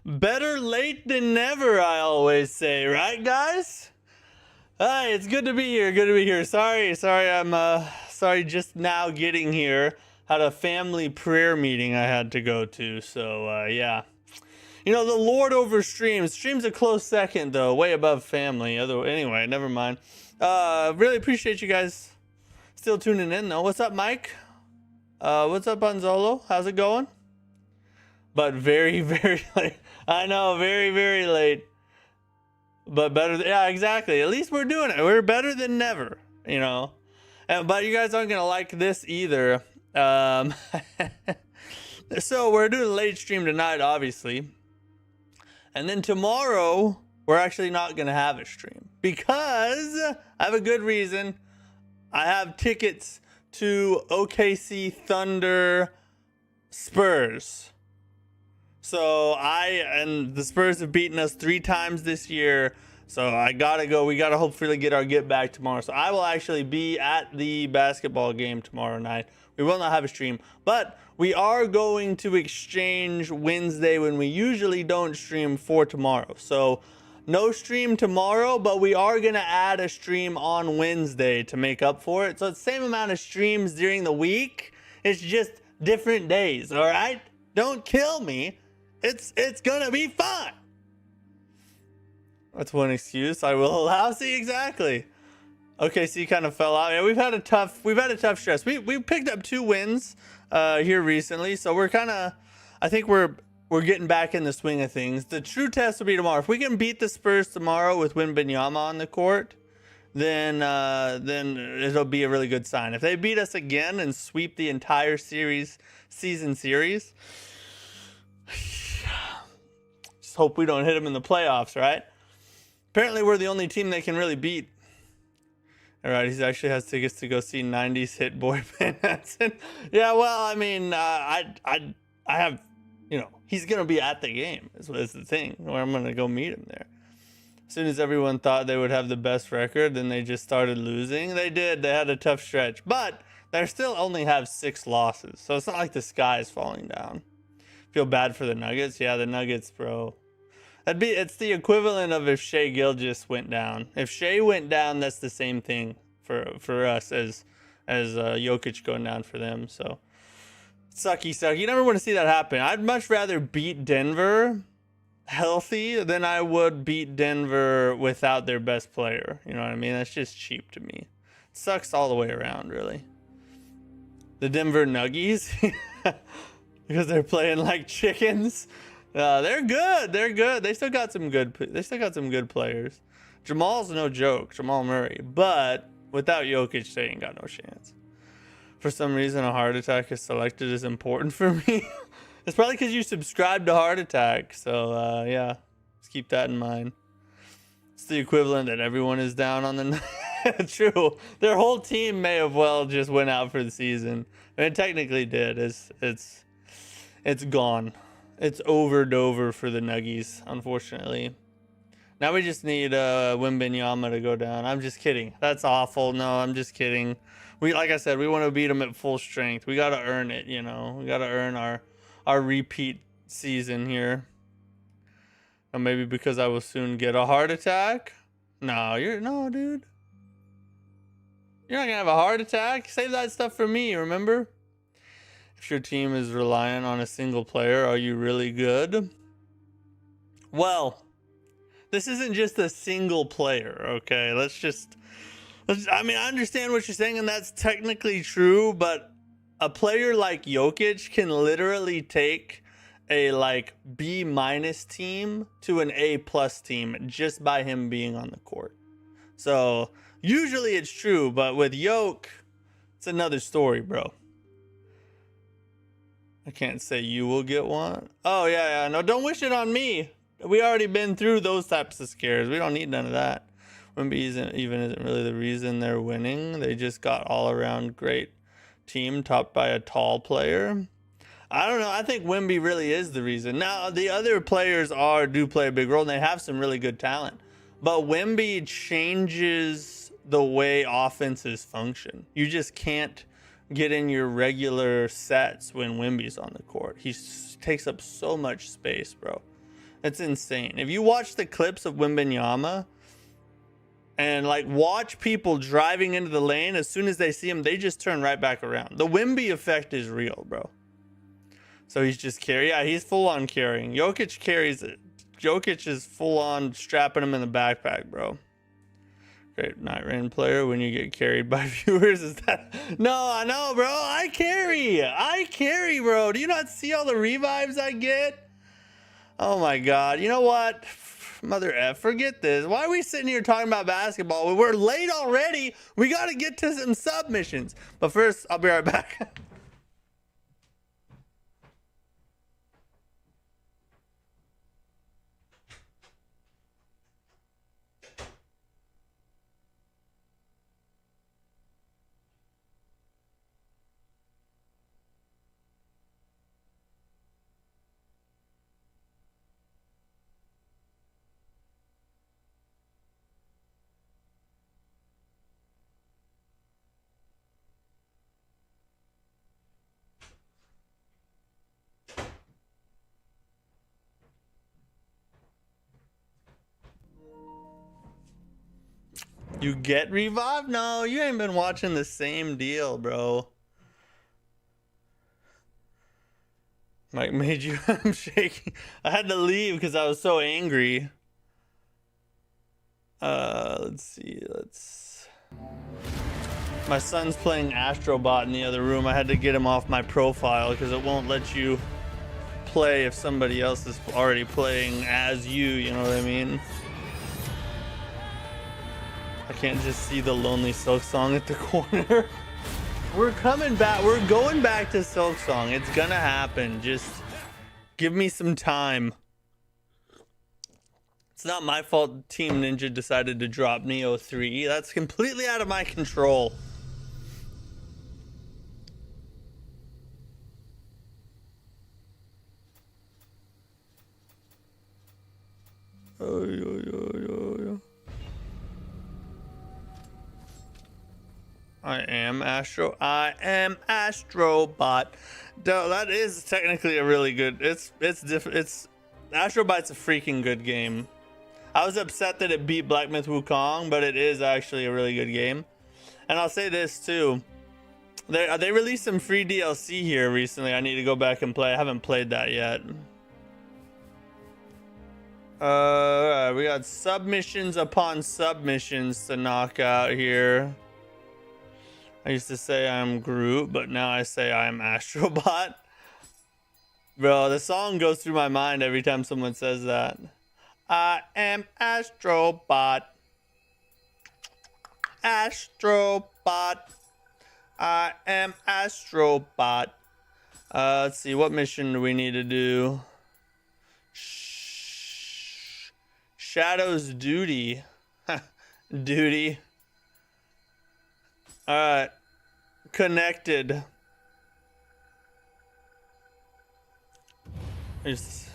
Better late than never, I always say, right, guys? Hi, it's good to be here. Good to be here. Sorry, sorry. Just now getting here. Had a family prayer meeting I had to go to. So yeah, you know, the Lord over streams. Streams a close second though, way above family. Anyway, never mind. Really appreciate you guys still tuning in though. What's up, Mike? What's up, Anzolo? How's it going? But very, very late. I know, very, very late. But better, yeah, exactly. At least we're doing it. We're better than never, you know. But you guys aren't gonna like this either. So we're doing a late stream tonight, obviously, and then tomorrow we're actually not gonna have a stream because I have a good reason. I have tickets to OKC Thunder Spurs. So the Spurs have beaten us 3 times this year. So I gotta go. We gotta hopefully get our get back tomorrow. So I will actually be at the basketball game tomorrow night. We will not have a stream, but we are going to exchange Wednesday when we usually don't stream for tomorrow. So no stream tomorrow, but we are gonna add a stream on Wednesday to make up for it. So it's the same amount of streams during the week. It's just different days. All right, don't kill me. It's gonna be fun. That's one excuse I will allow. See, exactly. Okay, so you kind of fell out. Yeah, we've had a tough stretch. We picked up 2 wins here recently, so we're kind of, I think we're getting back in the swing of things. The true test will be tomorrow. If we can beat the Spurs tomorrow with Wembanyama on the court, then it'll be a really good sign. If they beat us again and sweep the entire season series. Just hope we don't hit them in the playoffs, right? Apparently, we're the only team they can really beat. All right, he actually has tickets to go see 90s hit boy Van Hansen. Yeah, well, I mean, I have, you know, he's gonna be at the game. Is the thing where I'm gonna go meet him there. As soon as everyone thought they would have the best record, then they just started losing. They did. They had a tough stretch, but they still only have 6 losses, so it's not like the sky is falling down. Feel bad for the Nuggets. Yeah, the Nuggets, bro. It's the equivalent of if Shai Gilgeous went down. If Shai went down, that's the same thing for us as Jokic going down for them. So sucky. You never want to see that happen. I'd much rather beat Denver healthy than I would beat Denver without their best player. You know what I mean? That's just cheap to me. It sucks all the way around, really. The Denver Nuggies. Because they're playing like chickens. They're good. They're good. They still got some good players. Jamal's no joke, Jamal Murray. But without Jokic, they ain't got no chance. For some reason, a heart attack is selected as important for me. It's probably because you subscribe to Heart Attack. So yeah, let's keep that in mind. It's the equivalent that everyone is down on the night. True. Their whole team may have well just went out for the season. I mean, it technically did. It's gone. It's over for the Nuggies, unfortunately. Now we just need Wembanyama to go down. I'm just kidding. That's awful. No, I'm just kidding. Like I said, we want to beat them at full strength. We got to earn it, you know. We got to earn our repeat season here. Or maybe because I will soon get a heart attack. No, dude. You're not going to have a heart attack. Save that stuff for me, remember? If your team is reliant on a single player, are you really good? Well, this isn't just a single player, okay? I mean, I understand what you're saying, and that's technically true, but a player like Jokic can literally take a like B- team to an A+ team just by him being on the court. So usually it's true, but with Jokic, it's another story, bro. I can't say you will get one. Oh, yeah. No, don't wish it on me. We already been through those types of scares. We don't need none of that. Wemby isn't really the reason they're winning. They just got all-around great team topped by a tall player. I don't know. I think Wemby really is the reason. Now, the other players do play a big role, and they have some really good talent. But Wemby changes the way offenses function. You just can't get in your regular sets when Wemby's on the court. He takes up so much space, bro. It's insane. If you watch the clips of Wembanyama and like watch people driving into the lane, as soon as they see him, they just turn right back around. The Wemby effect is real, bro. So he's just carrying. Yeah, he's full on carrying. Jokic carries it. Jokic is full on strapping him in the backpack, bro. Great night rain player when you get carried by viewers. Is that? No, I know, bro. I carry, bro. Do you not see all the revives I get? Oh my God. You know what? Mother F, forget this. Why are we sitting here talking about basketball? We're late already. We got to get to some submissions. But first, I'll be right back. You get revived? No, you ain't been watching the same deal, bro. Mike made you. I'm shaking. I had to leave because I was so angry. Let's see. My son's playing Astrobot in the other room. I had to get him off my profile because it won't let you play if somebody else is already playing as you. You know what I mean? I can't just see the Lonely Silk Song at the corner. We're coming back. We're going back to Silk Song. It's gonna happen. Just give me some time. It's not my fault Team Ninja decided to drop Nioh 3. That's completely out of my control. I am Astrobot. That is technically a really good. It's Astrobot's a freaking good game. I was upset that it beat Black Myth Wukong, but it is actually a really good game. And I'll say this too. They released some free DLC here recently. I need to go back and play. I haven't played that yet. We got submissions upon submissions to knock out here. I used to say I'm Groot, but now I say I'm Astrobot. Bro, the song goes through my mind every time someone says that. I am Astrobot. Astrobot. I am Astrobot. Let's see, what mission do we need to do? Shadow's duty. Duty. Alright. Connected. There's...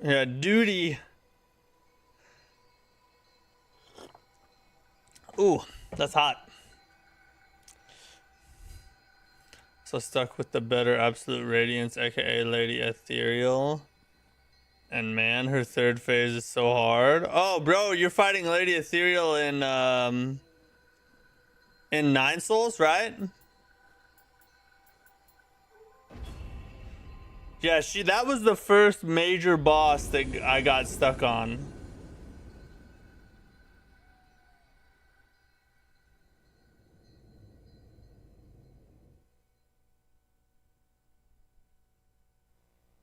Yeah, duty. Ooh, that's hot. So stuck with the better Absolute Radiance, aka Lady Ethereal. And man, her third phase is so hard. Oh, bro, you're fighting Lady Ethereal in 9 Souls, right? Yeah, that was the first major boss that I got stuck on.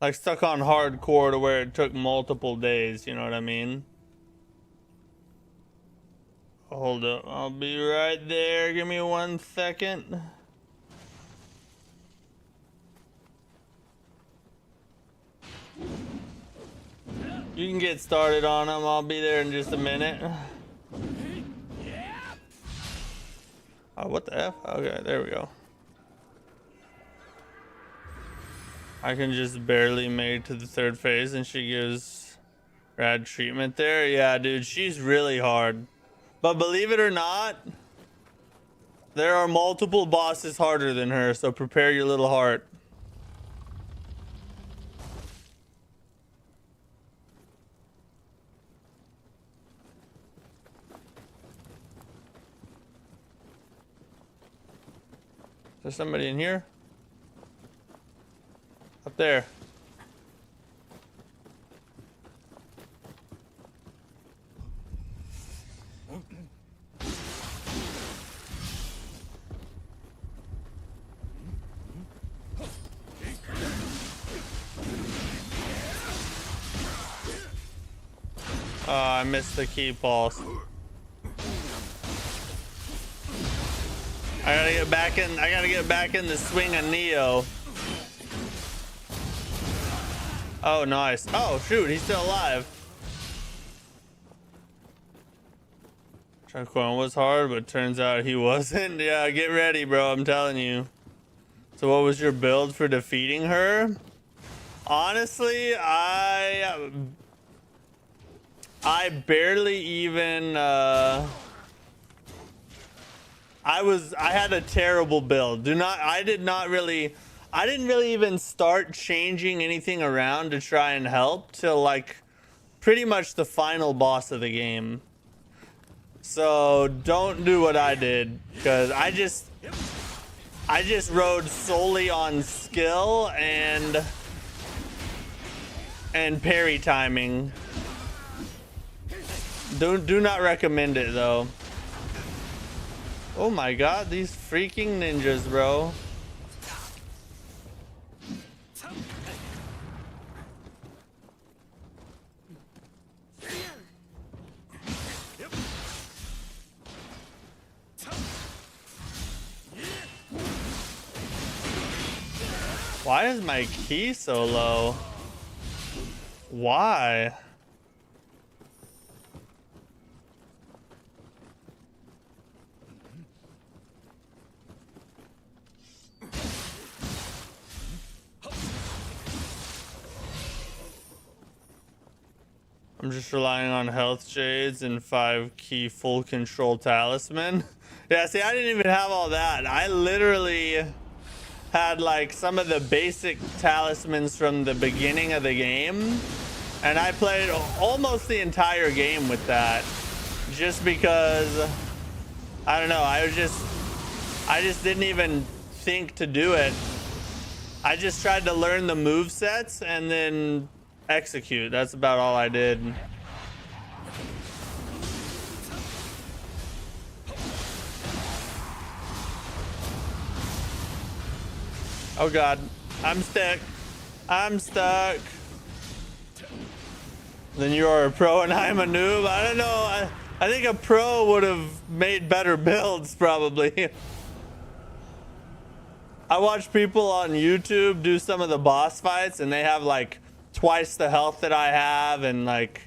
Like stuck on hardcore to where it took multiple days, you know what I mean? Hold up, I'll be right there. Give me 1 second. You can get started on them. I'll be there in just a minute. Oh, what the F? Okay, there we go. I can just barely make it to the 3rd phase and she gives rad treatment there. Yeah, dude, she's really hard. But believe it or not, There are multiple bosses harder than her, so prepare your little heart. Is there somebody in here? Up there. Oh, I missed the key pulse. I gotta get back in. I gotta get back in the swing of Nioh. Oh, nice. Oh, shoot, he's still alive. Tranquil was hard, but turns out he wasn't. Yeah, get ready, bro. I'm telling you. So, what was your build for defeating her? Honestly, I barely even. I had a terrible build. I didn't really even start changing anything around to try and help till like pretty much the final boss of the game. So don't do what I did, because I just rode solely on skill and parry timing. Do not recommend it though. Oh my god, these freaking ninjas, bro. Why is my key so low? Why? I'm just relying on health shades and 5 key full control talisman. Yeah, see, I didn't even have all that. I literally had like some of the basic talismans from the beginning of the game, and I played almost the entire game with that, just because I don't know, I just didn't even think to do it. I just tried to learn the move sets and then execute. That's about all I did. Oh god, I'm stuck. I'm stuck. Then you are a pro and I'm a noob. I don't know. I think a pro would have made better builds probably. I watch people on YouTube do some of the boss fights and they have like twice the health that I have and like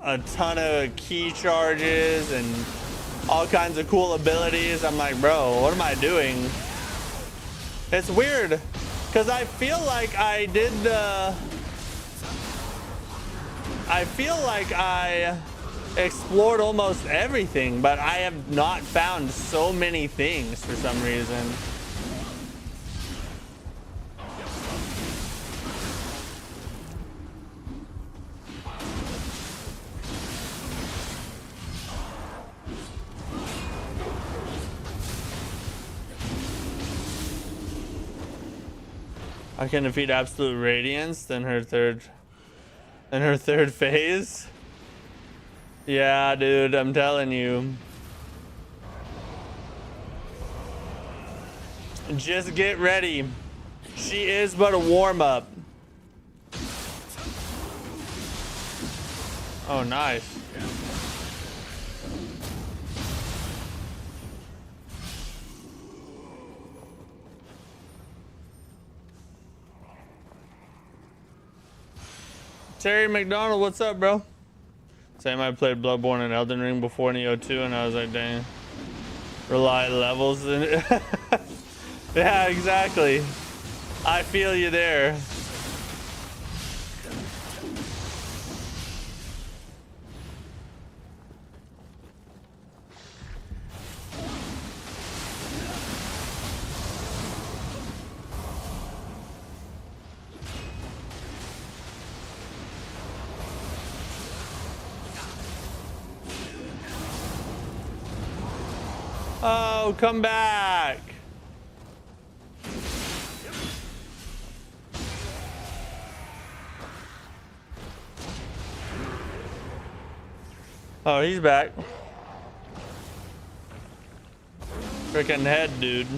a ton of key charges and all kinds of cool abilities. I'm like, bro, what am I doing? It's weird because I feel like I explored almost everything, but I have not found so many things for some reason. I can defeat Absolute Radiance, then her third phase. Yeah, dude, I'm telling you. Just get ready. She is but a warm-up. Oh, nice. Terry McDonald, what's up, bro? Same, I played Bloodborne and Elden Ring before Nioh 2, and I was like, dang. Rely levels in it. Yeah, exactly. I feel you there. Oh, come back. Oh, he's back. Freaking head, dude.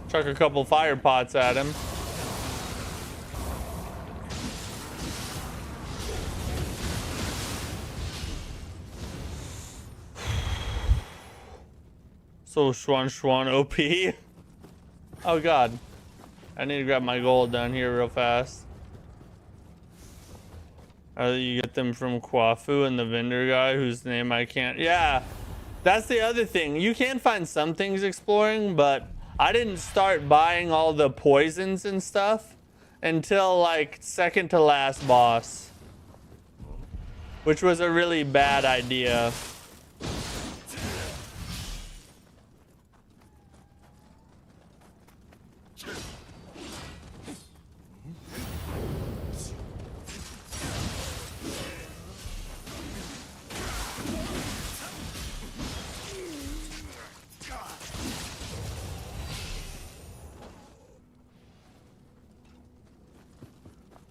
Chuck a couple fire pots at him. So Schwan OP. Oh god. I need to grab my gold down here real fast. You get them from Kwafu and the vendor guy whose name I can't. Yeah, that's the other thing. You can find some things exploring, but I didn't start buying all the poisons and stuff until like second to last boss, which was a really bad idea.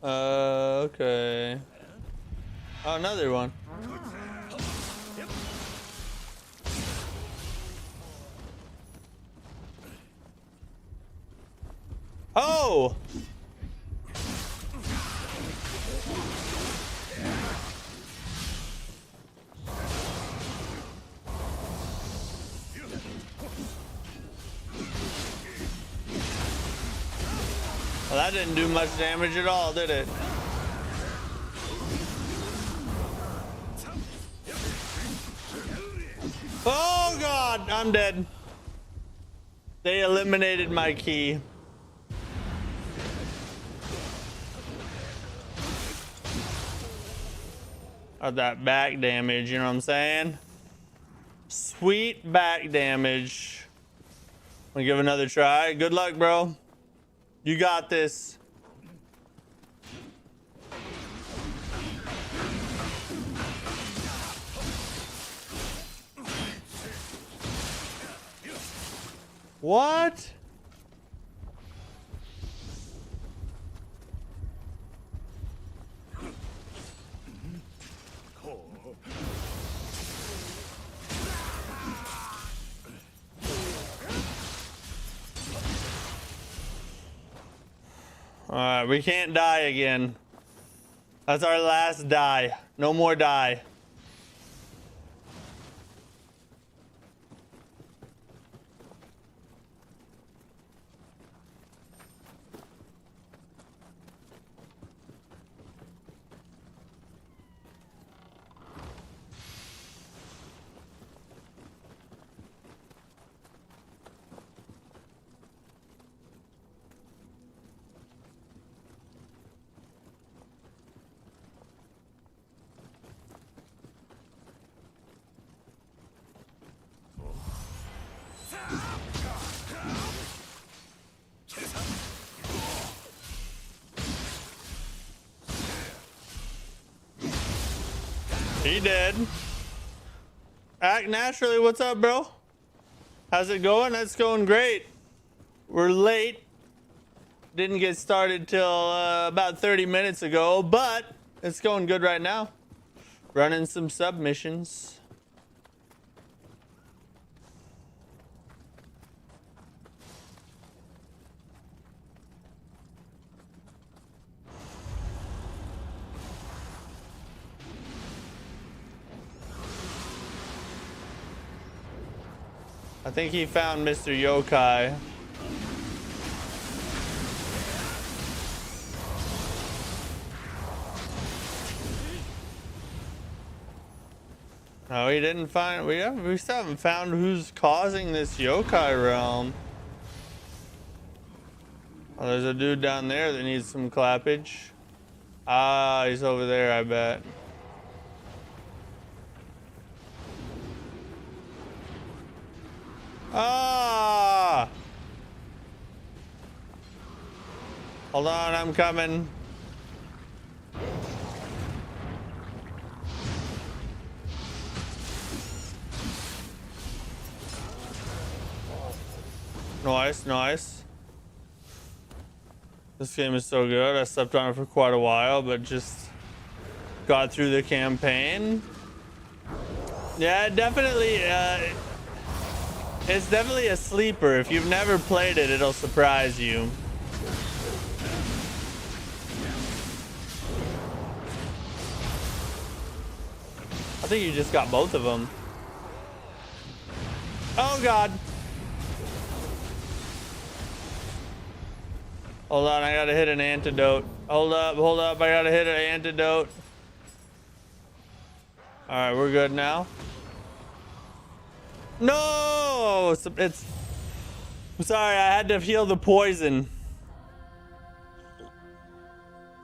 Okay. Oh, another one. Oh! Well, that didn't do much damage at all, did it? Oh god, I'm dead. They eliminated my key. Of that back damage, you know what I'm saying? Sweet back damage. Wanna give another try? Good luck, bro. You got this. What? All right, we can't die again. That's our last die. No more die. He dead. Act naturally. What's up, bro? How's it going? That's going great. We're late. Didn't get started till about 30 minutes ago, but it's going good right now. Running some submissions. I think he found Mr. Yokai. No, he didn't find. We still haven't found who's causing this yokai realm. Oh, there's a dude down there that needs some clappage. Ah, he's over there, I bet. Ah! Hold on, I'm coming. Nice, nice. This game is so good. I slept on it for quite a while, but just got through the campaign. Yeah, definitely. It's definitely a sleeper. If you've never played it, it'll surprise you. I think you just got both of them. Oh God. Hold on, I gotta hit an antidote. Hold up, I gotta hit an antidote. All right, we're good now. No, it's. I'm sorry, I had to heal the poison.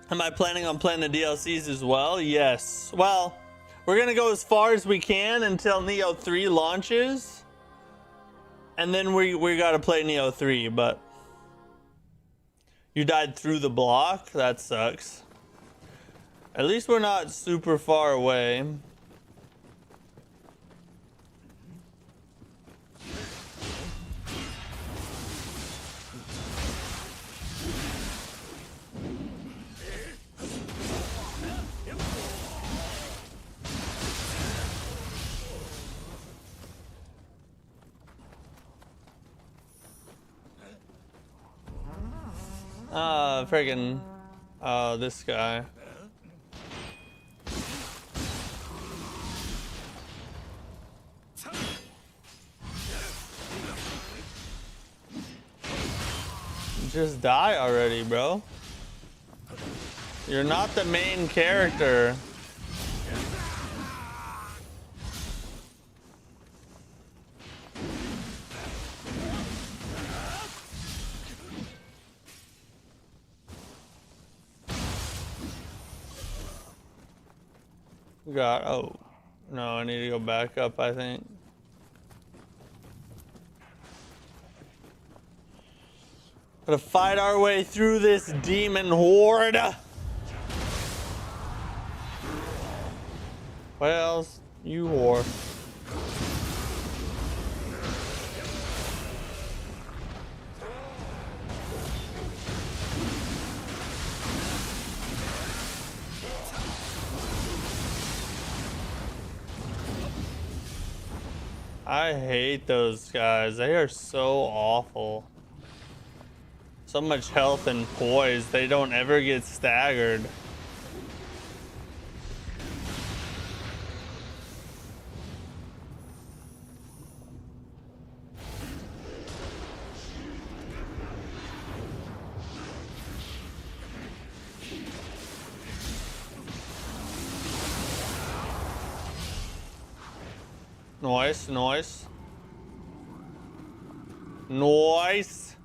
Am I planning on playing the DLCs as well? Yes. Well, we're gonna go as far as we can until Nioh 3 launches, and then we gotta play Nioh 3. But you died through the block. That sucks. At least we're not super far away. Friggin', this guy. Just die already, bro. You're not the main character. God, oh no, I need to go back up, I think. Gotta fight our way through this demon horde. Well, you whore. I hate those guys. They are so awful. So much health and poise. They don't ever get staggered. Nice, nice. Nice.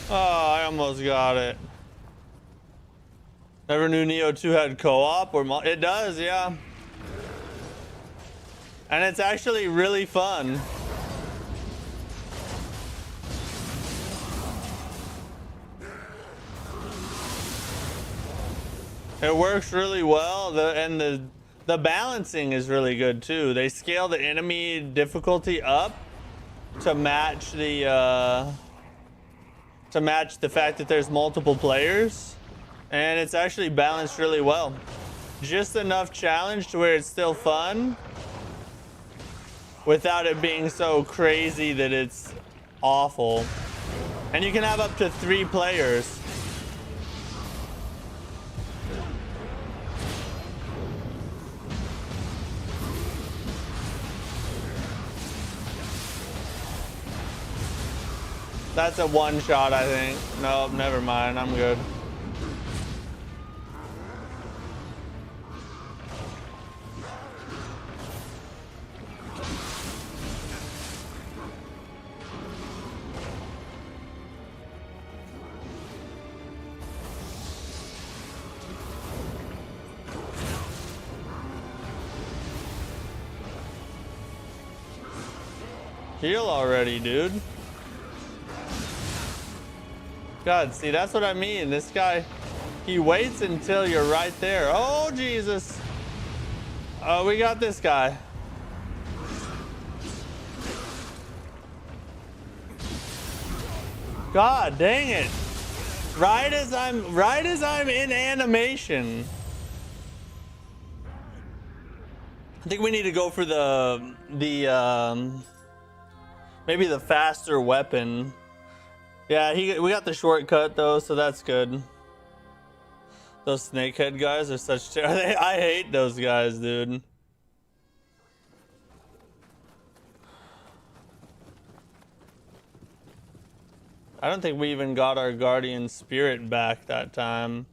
Oh, I almost got it. Never knew Nioh 2 had co-op or it does, yeah. And it's actually really fun. It works really well, and the balancing is really good too. They scale the enemy difficulty up to match the fact that there's multiple players, and it's actually balanced really well. Just enough challenge to where it's still fun without it being so crazy that it's awful. And you can have up to 3 players. That's a one shot, I think. Nope, never mind. I'm good. Heal already, dude. God, see, that's what I mean. This guy, he waits until you're right there. Oh, Jesus. Oh, we got this guy. God dang it. Right as I'm in animation. I think we need to go for the maybe the faster weapon. Yeah, we got the shortcut though, so that's good. Those snakehead guys are such I hate those guys, dude. I don't think we even got our guardian spirit back that time.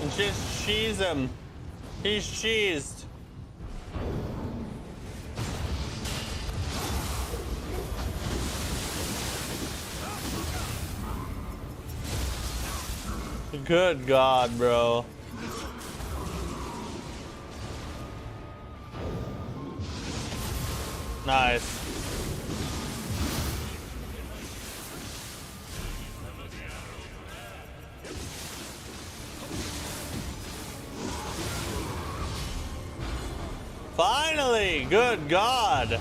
And just cheese him. He's cheesed. Good God, bro. Nice. Finally! Good God!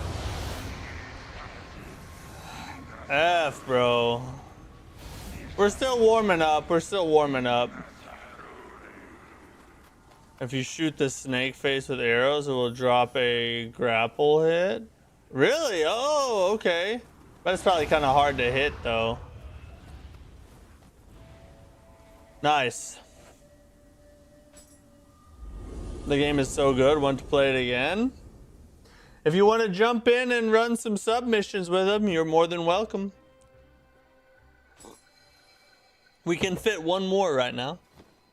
F, bro. We're still warming up. We're still warming up. If you shoot the snake face with arrows, it will drop a grapple hit. Really? Oh, okay. But it's probably kind of hard to hit, though. Nice. The game is so good. Want to play it again? If you want to jump in and run some submissions with them, you're more than welcome. We can fit one more right now.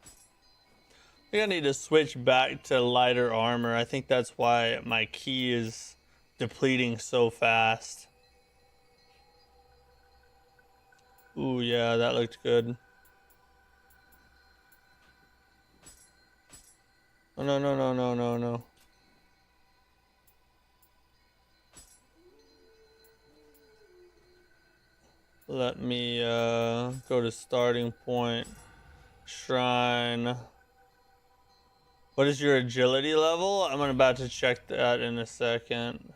I think I need to switch back to lighter armor. I think that's why my key is depleting so fast. Ooh, yeah, that looked good. Oh, no, no, no, no, no, no. Let me go to starting point. Shrine. What is your agility level? I'm about to check that in a second.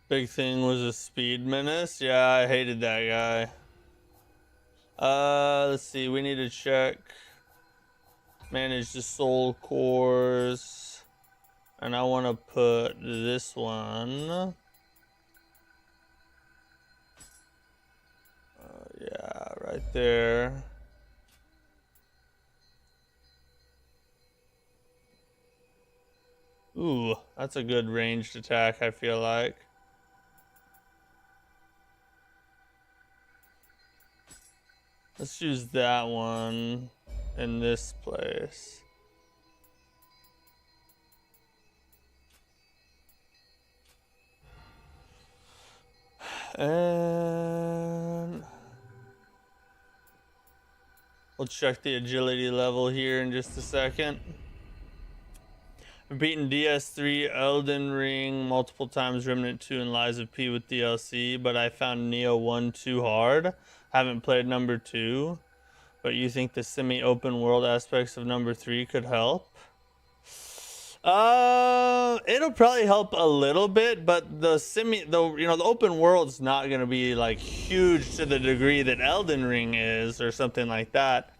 Big thing was a speed menace. Yeah, I hated that guy. Let's see. We need to check. Manage the soul cores. And I want to put this one. Yeah, right there. Ooh, that's a good ranged attack, I feel like. Let's use that one in this place. And we'll check the agility level here in just a second. I've beaten DS3, Elden Ring multiple times, Remnant 2, and Lies of P with DLC, but I found Nioh 1 too hard. Haven't played number 2, but you think the semi-open world aspects of number 3 could help? It'll probably help a little bit, but the open world's not gonna be like huge to the degree that Elden Ring is, or something like that.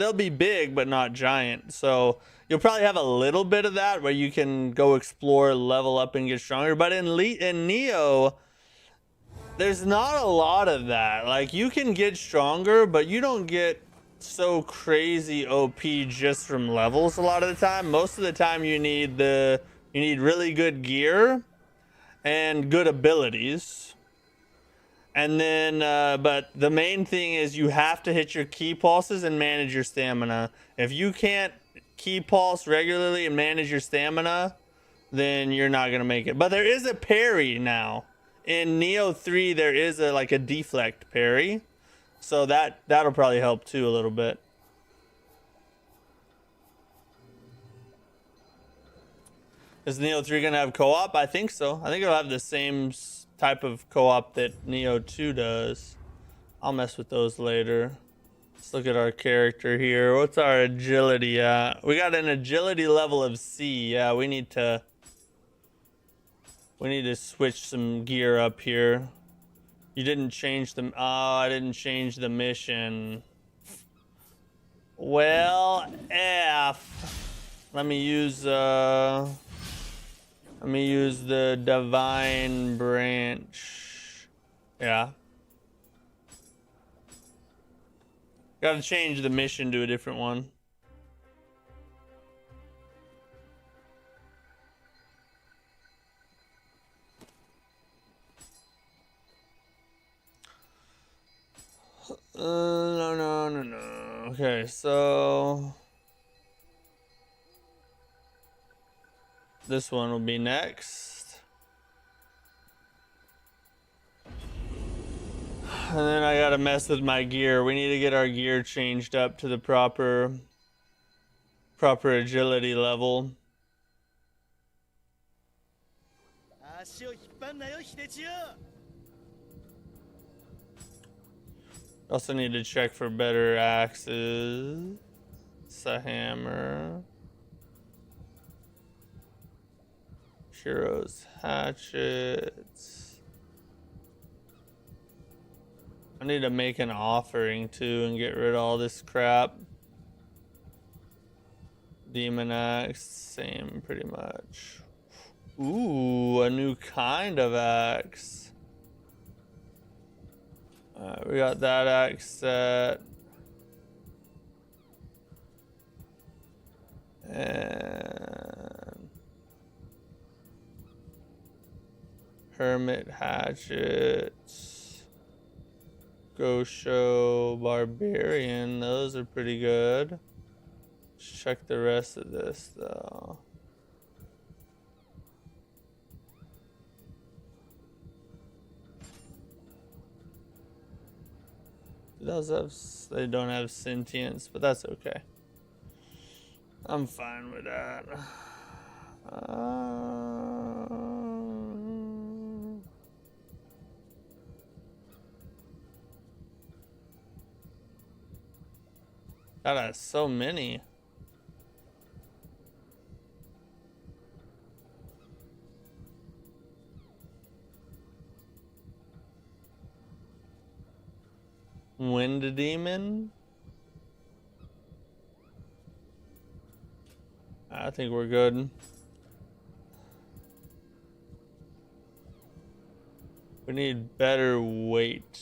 they'll be big but not giant. So you'll probably have a little bit of that where you can go explore, level up, and get stronger. But in Nioh, there's not a lot of that. Like, you can get stronger, but you don't get so crazy OP just from levels a lot of the time. Most of the time you need really good gear and good abilities. And then, but the main thing is you have to hit your key pulses and manage your stamina. If you can't key pulse regularly and manage your stamina, then you're not gonna make it. But there is a parry now. In Nioh 3, there is a deflect parry. So that'll probably help too a little bit. Is Nioh 3 gonna have co-op? I think so. I think it'll have the same type of co-op that Nioh 2 does. I'll mess with those later. Let's look at our character here. What's our agility at? We got an agility level of C. Yeah, we need to switch some gear up here. You didn't change them. Oh, I didn't change the mission. Well, F. Let me use the divine branch. Yeah. Gotta change the mission to a different one. No. Okay, so this one will be next. And then I gotta mess with my gear. We need to get our gear changed up to the proper agility level. Also need to check for better axes. It's a hammer. Shiro's hatchets. I need to make an offering too and get rid of all this crap. Demon axe, same pretty much. Ooh, a new kind of axe. We got that axe set. And hermit hatchets. Gosho barbarian, those are pretty good. Let's check the rest of this though. They don't have sentience, but that's okay. I'm fine with that. God, that's so many. Wind demon. I think we're good. We need better weight.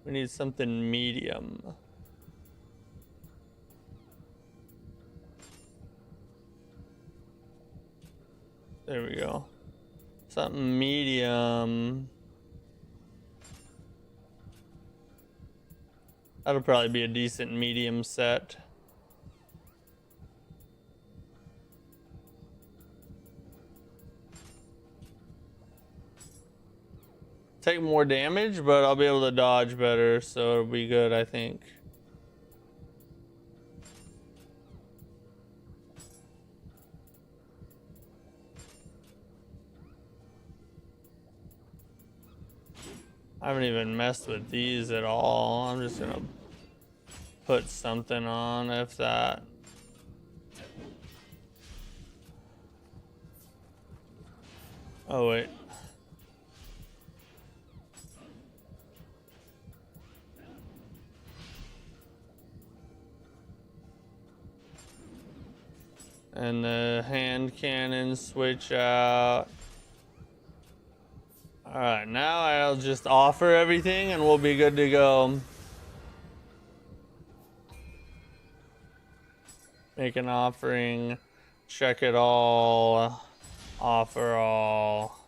We need something medium. There we go. Something medium. That'll probably be a decent medium set. Take more damage, but I'll be able to dodge better, so it'll be good, I think. I haven't even messed with these at all. I'm just gonna put something on, if that. Oh wait. And the hand cannon switch out. Alright, now I'll just offer everything and we'll be good to go. Make an offering. Check it all. Offer all.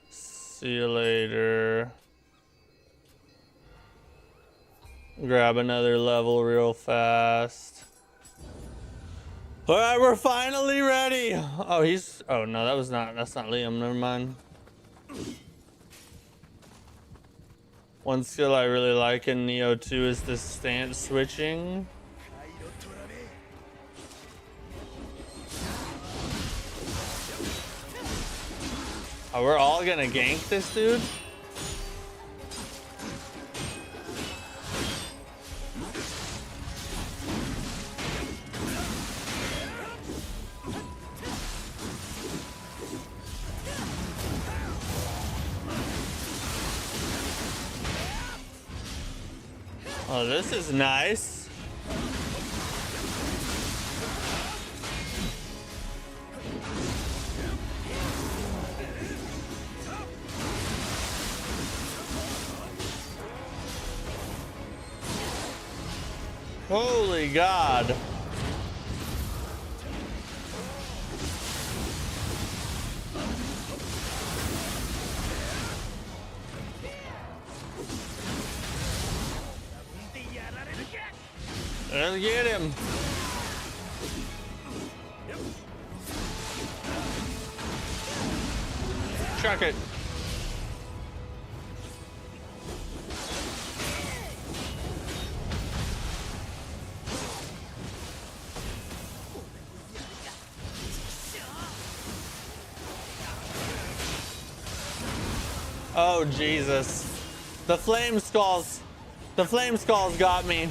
See you later. Grab another level real fast. Alright, we're finally ready. Oh, he's... Oh, no, that's not Liam. Never mind. One skill I really like in Nioh 2 is the stance switching. Oh, we're all gonna gank this dude? Oh, this is nice. Holy God. Let's get him. Chuck it. Oh, Jesus. The flame skulls. The flame skulls got me.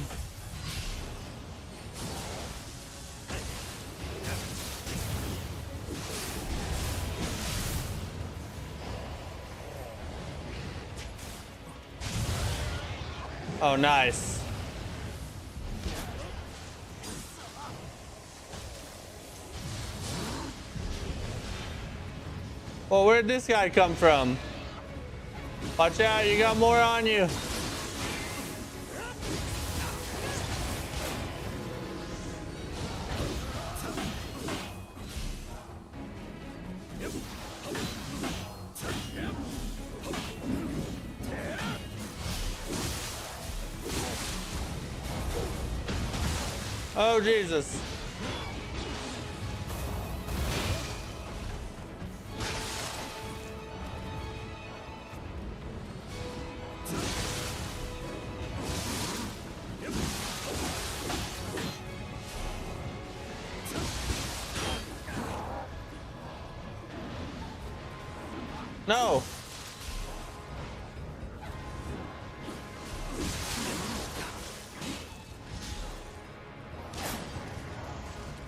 Oh, nice. Well, where'd this guy come from? Watch out, you got more on you. Oh, Jesus. No.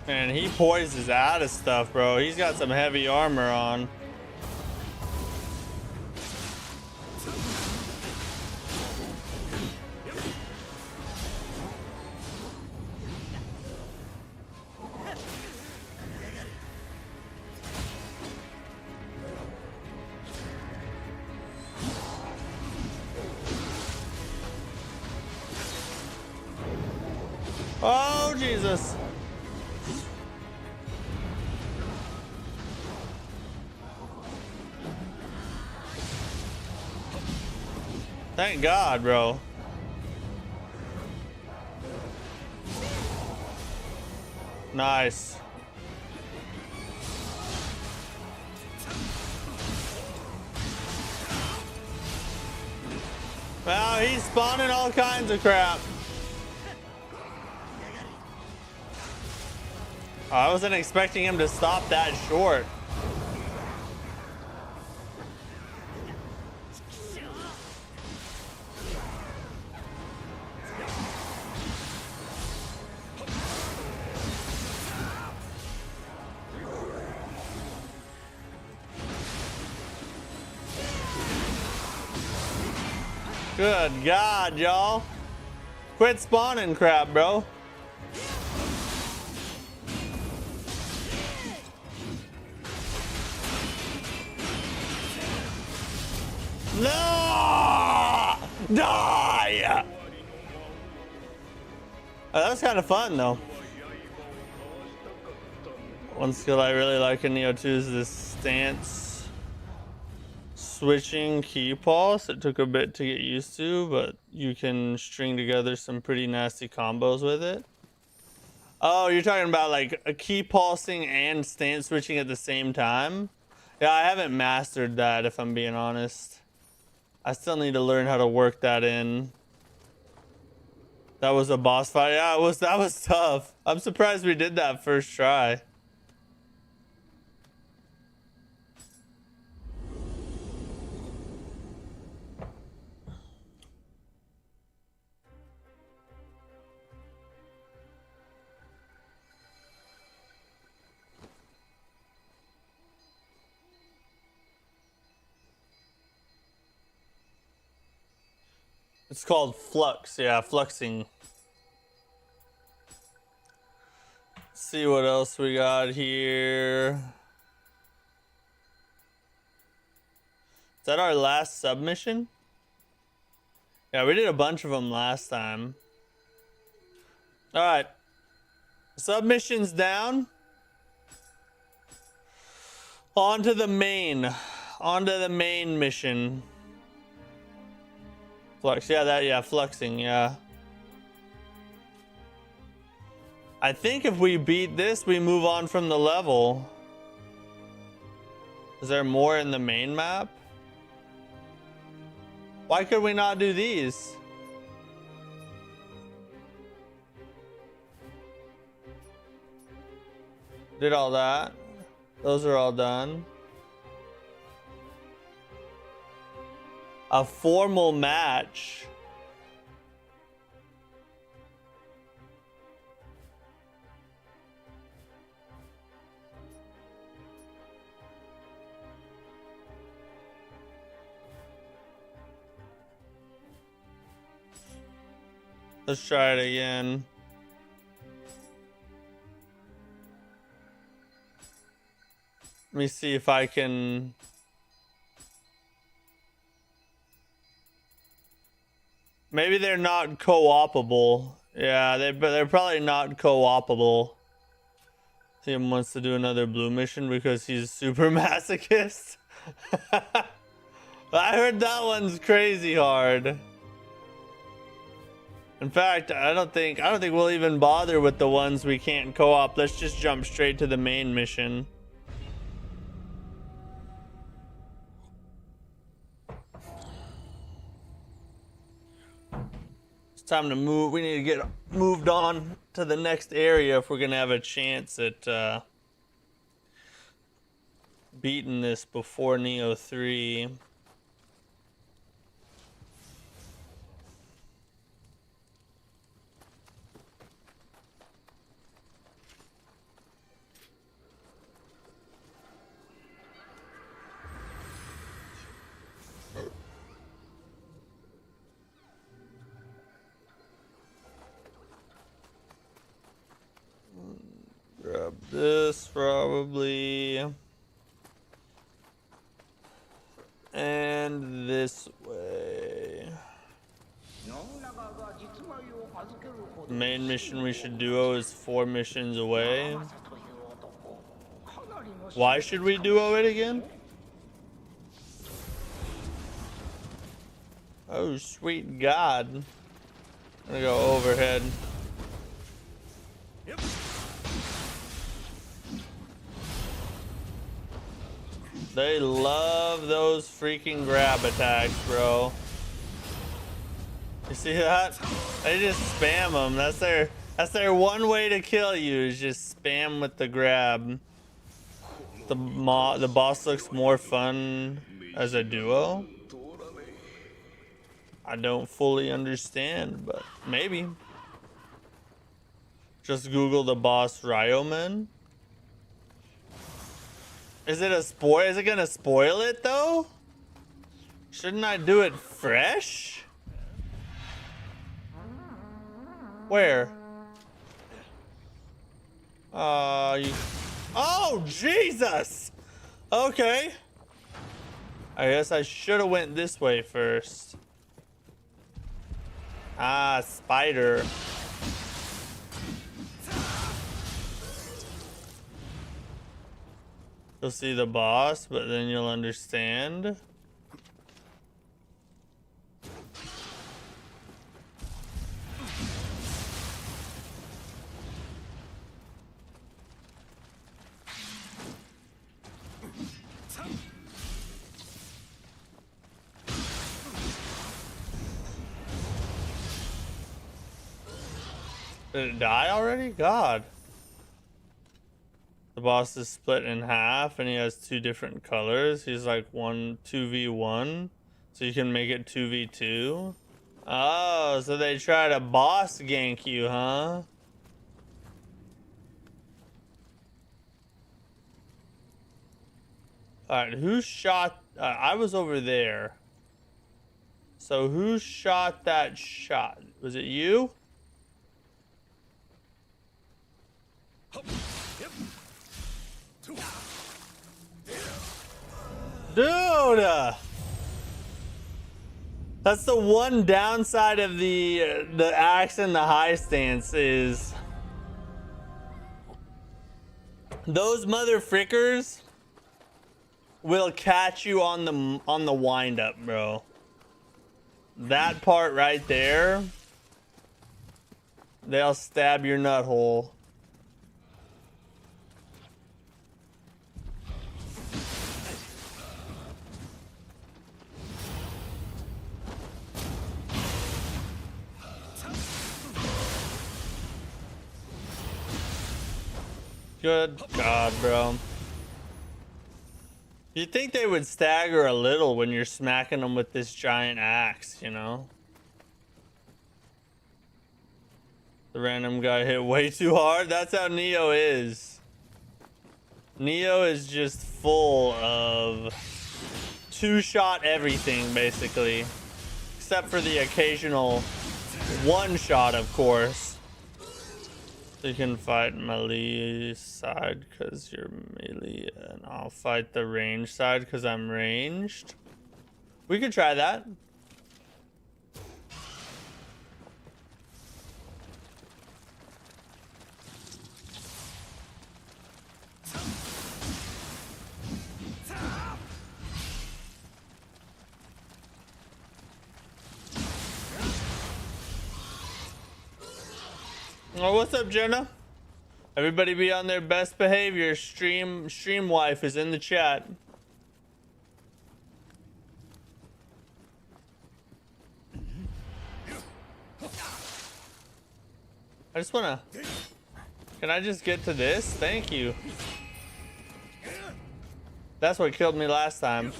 Man, he poises out of stuff, bro. He's got some heavy armor on. Oh, Jesus. Thank God, bro. Nice. Wow, he's spawning all kinds of crap. I wasn't expecting him to stop that short. Good God, y'all. Quit spawning crap, bro. Die! Oh, that was kind of fun, though. One skill I really like in Nioh 2 is this stance switching key pulse. It took a bit to get used to, but you can string together some pretty nasty combos with it. Oh, you're talking about like a key pulsing and stance switching at the same time? Yeah, I haven't mastered that, if I'm being honest. I still need to learn how to work that in. That was a boss fight. Yeah, that was tough. I'm surprised we did that first try. It's called flux. Yeah, fluxing. Let's see what else we got here. Is that our last submission? Yeah, we did a bunch of them last time. All right. Submissions down. On to the main. On to the main mission. Flux, yeah, fluxing, yeah. I think if we beat this, we move on from the level. Is there more in the main map? Why could we not do these? Did all that. Those are all done. A formal match. Let's try it again. Let me see if I can. Maybe they're not co-opable. Yeah, they're probably not co-opable. Tim wants to do another blue mission because he's super masochist. I heard that one's crazy hard. In fact, I don't think we'll even bother with the ones we can't co-op. Let's just jump straight to the main mission. Time to move. We need to get moved on to the next area if we're gonna have a chance at beating this before Nioh 3. Grab this probably. And this way. The main mission we should duo is 4 missions away. Why should we duo it again? Oh, sweet God. I'm gonna go overhead. Yep. They love those freaking grab attacks, bro. You see that? They just spam them. That's their one way to kill you, is just spam with the grab. The boss looks more fun as a duo. I don't fully understand, but maybe. Just Google the boss Ryoman. Is it a spoil? Is it gonna spoil it though? Shouldn't I do it fresh? Where? Oh, Jesus! Okay. I guess I should have went this way first. Ah, spider. You'll see the boss, but then you'll understand. Did it die already? God. The boss is split in half and he has two different colors. He's like 2v1. So you can make it 2v2. Oh, so they try to boss gank you, huh? Alright, who shot... I was over there. So who shot that shot? Was it you? Dude! That's the one downside of the axe and the high stance is... those mother frickers will catch you on the wind up, bro. That part right there, they'll stab your nut hole. Good God, bro. You'd think they would stagger a little when you're smacking them with this giant axe, you know? The random guy hit way too hard. That's how Nioh is. Nioh is just full of two-shot everything, basically. Except for the occasional one-shot, of course. So you can fight melee side because you're melee, and I'll fight the range side because I'm ranged. We could try that. Oh, what's up, Jenna? Everybody be on their best behavior. Stream wife is in the chat. I just wanna... Can I just get to this? Thank you. That's what killed me last time.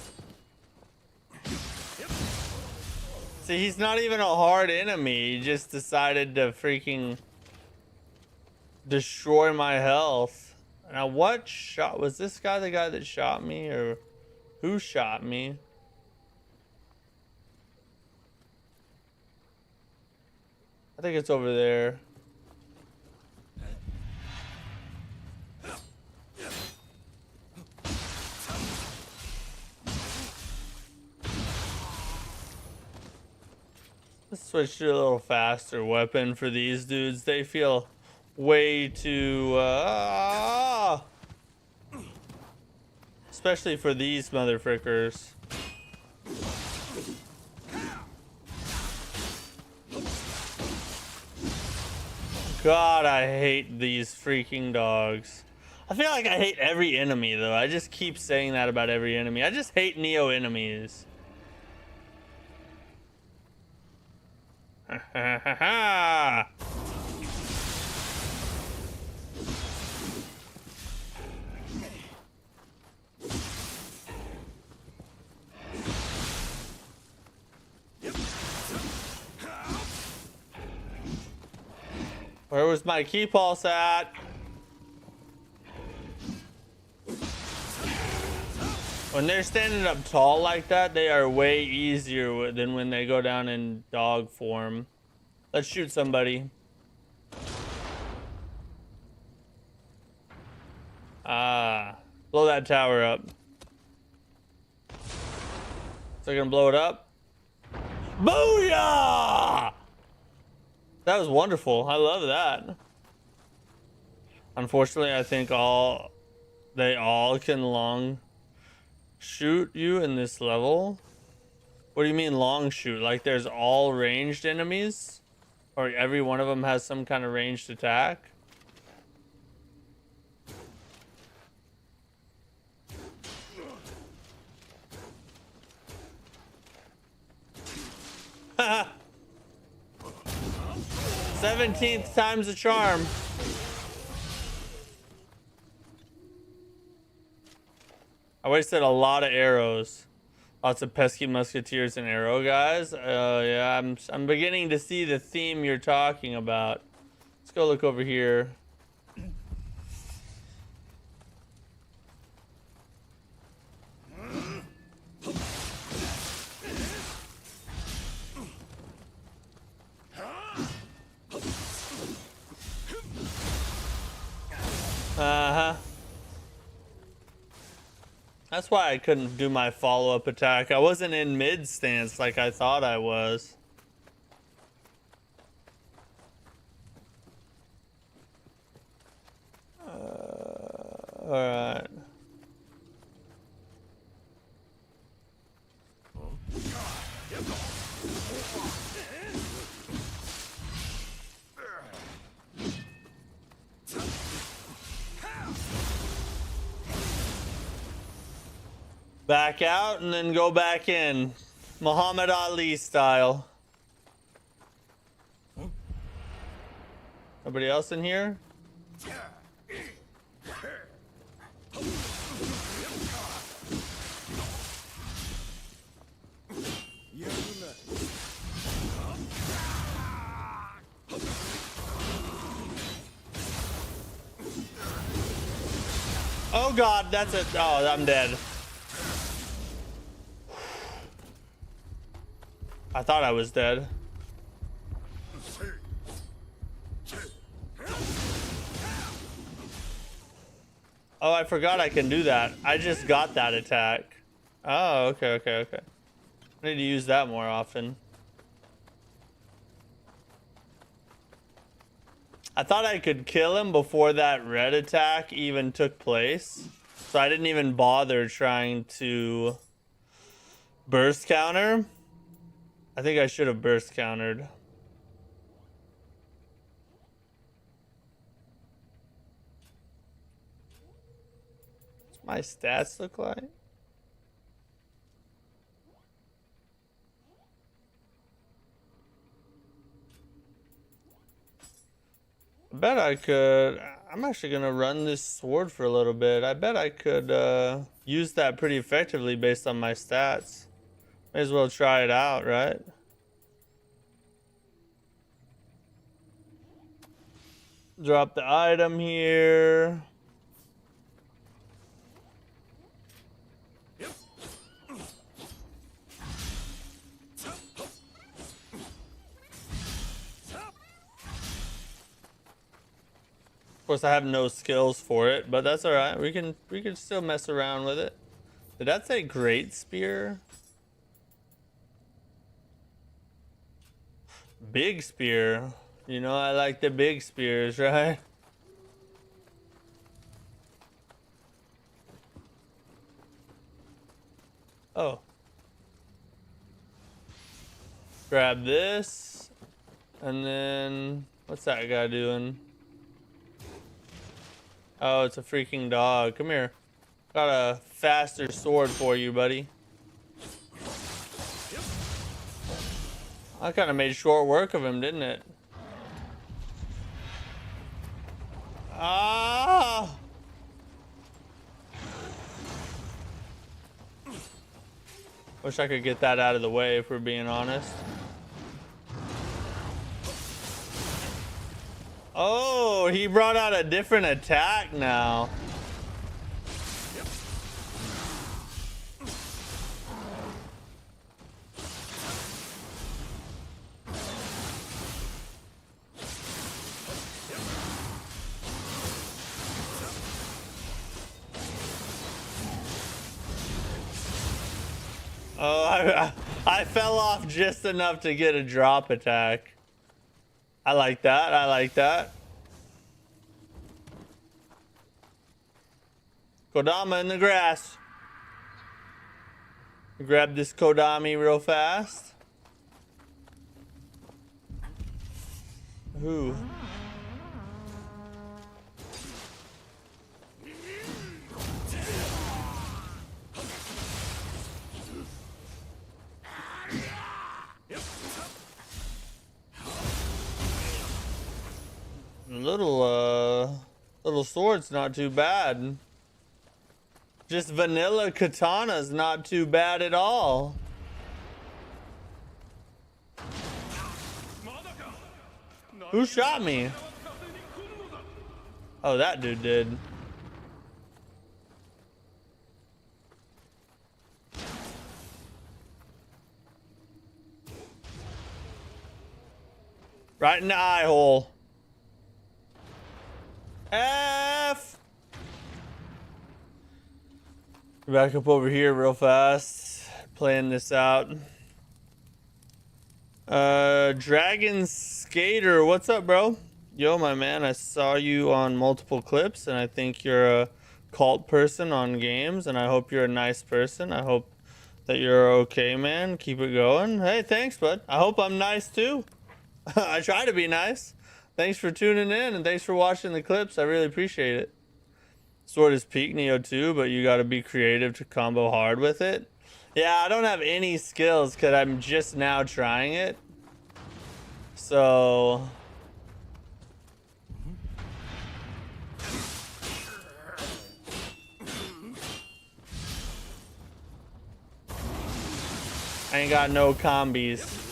See, he's not even a hard enemy. He just decided to freaking destroy my health. Now, what shot? Was this guy the guy that shot me? Or who shot me? I think it's over there. Let's switch to a little faster weapon for these dudes. They feel way too... especially for these motherfrickers. God, I hate these freaking dogs. I feel like I hate every enemy, though. I just keep saying that about every enemy. I just hate Nioh enemies. Ha ha ha ha! Where was my key pulse at? When they're standing up tall like that, they are way easier than when they go down in dog form. Let's shoot somebody. Blow that tower up. So I gonna blow it up? Booyah! That was wonderful. I love that. Unfortunately, I think they all can long shoot you in this level. What do you mean long shoot? Like there's all ranged enemies? Or every one of them has some kind of ranged attack? Haha. 17th time's the charm. I wasted a lot of arrows. Lots of pesky musketeers and arrow guys. Yeah, I'm beginning to see the theme you're talking about. Let's go look over here. Uh-huh. That's why I couldn't do my follow-up attack. I wasn't in mid stance like I thought I was. Alright. Back out and then go back in. Muhammad Ali style. Nobody else in here? Oh god, that's it. Oh, I'm dead. I thought I was dead. Oh, I forgot I can do that. I just got that attack. Oh, okay. I need to use that more often. I thought I could kill him before that red attack even took place. So I didn't even bother trying to burst counter. I think I should have burst countered. What's my stats look like? I bet I could. I'm actually gonna run this sword for a little bit. I bet I could use that pretty effectively based on my stats. May as well try it out, right? Drop the item here. Of course, I have no skills for it, but that's all right. We can still mess around with it. Did that say great spear? Big spear. You know, I like the big spears, right? Oh. Grab this. And then, what's that guy doing? Oh, it's a freaking dog. Come here. Got a faster sword for you, buddy. I kind of made short work of him, didn't it? Ah! Wish I could get that out of the way, if we're being honest. Oh, he brought out a different attack now. Oh, I fell off just enough to get a drop attack. I like that. I like that. Kodama in the grass. Grab this Kodami real fast. Ooh. Little sword's not too bad. Just vanilla katana's not too bad at all. Who shot me? Oh, that dude did. Right in the eye hole. F. Back up over here real fast. Playing this out. Dragon Skater, what's up, bro? Yo, my man, I saw you on multiple clips, and I think you're a cult person on games, and I hope you're a nice person. I hope that you're okay, man. Keep it going. Hey, thanks, bud. I hope I'm nice, too. I try to be nice. Thanks for tuning in, and thanks for watching the clips. I really appreciate it. Sword is peak Nioh too, but you gotta be creative to combo hard with it. Yeah, I don't have any skills because I'm just now trying it. So... I ain't got no combis.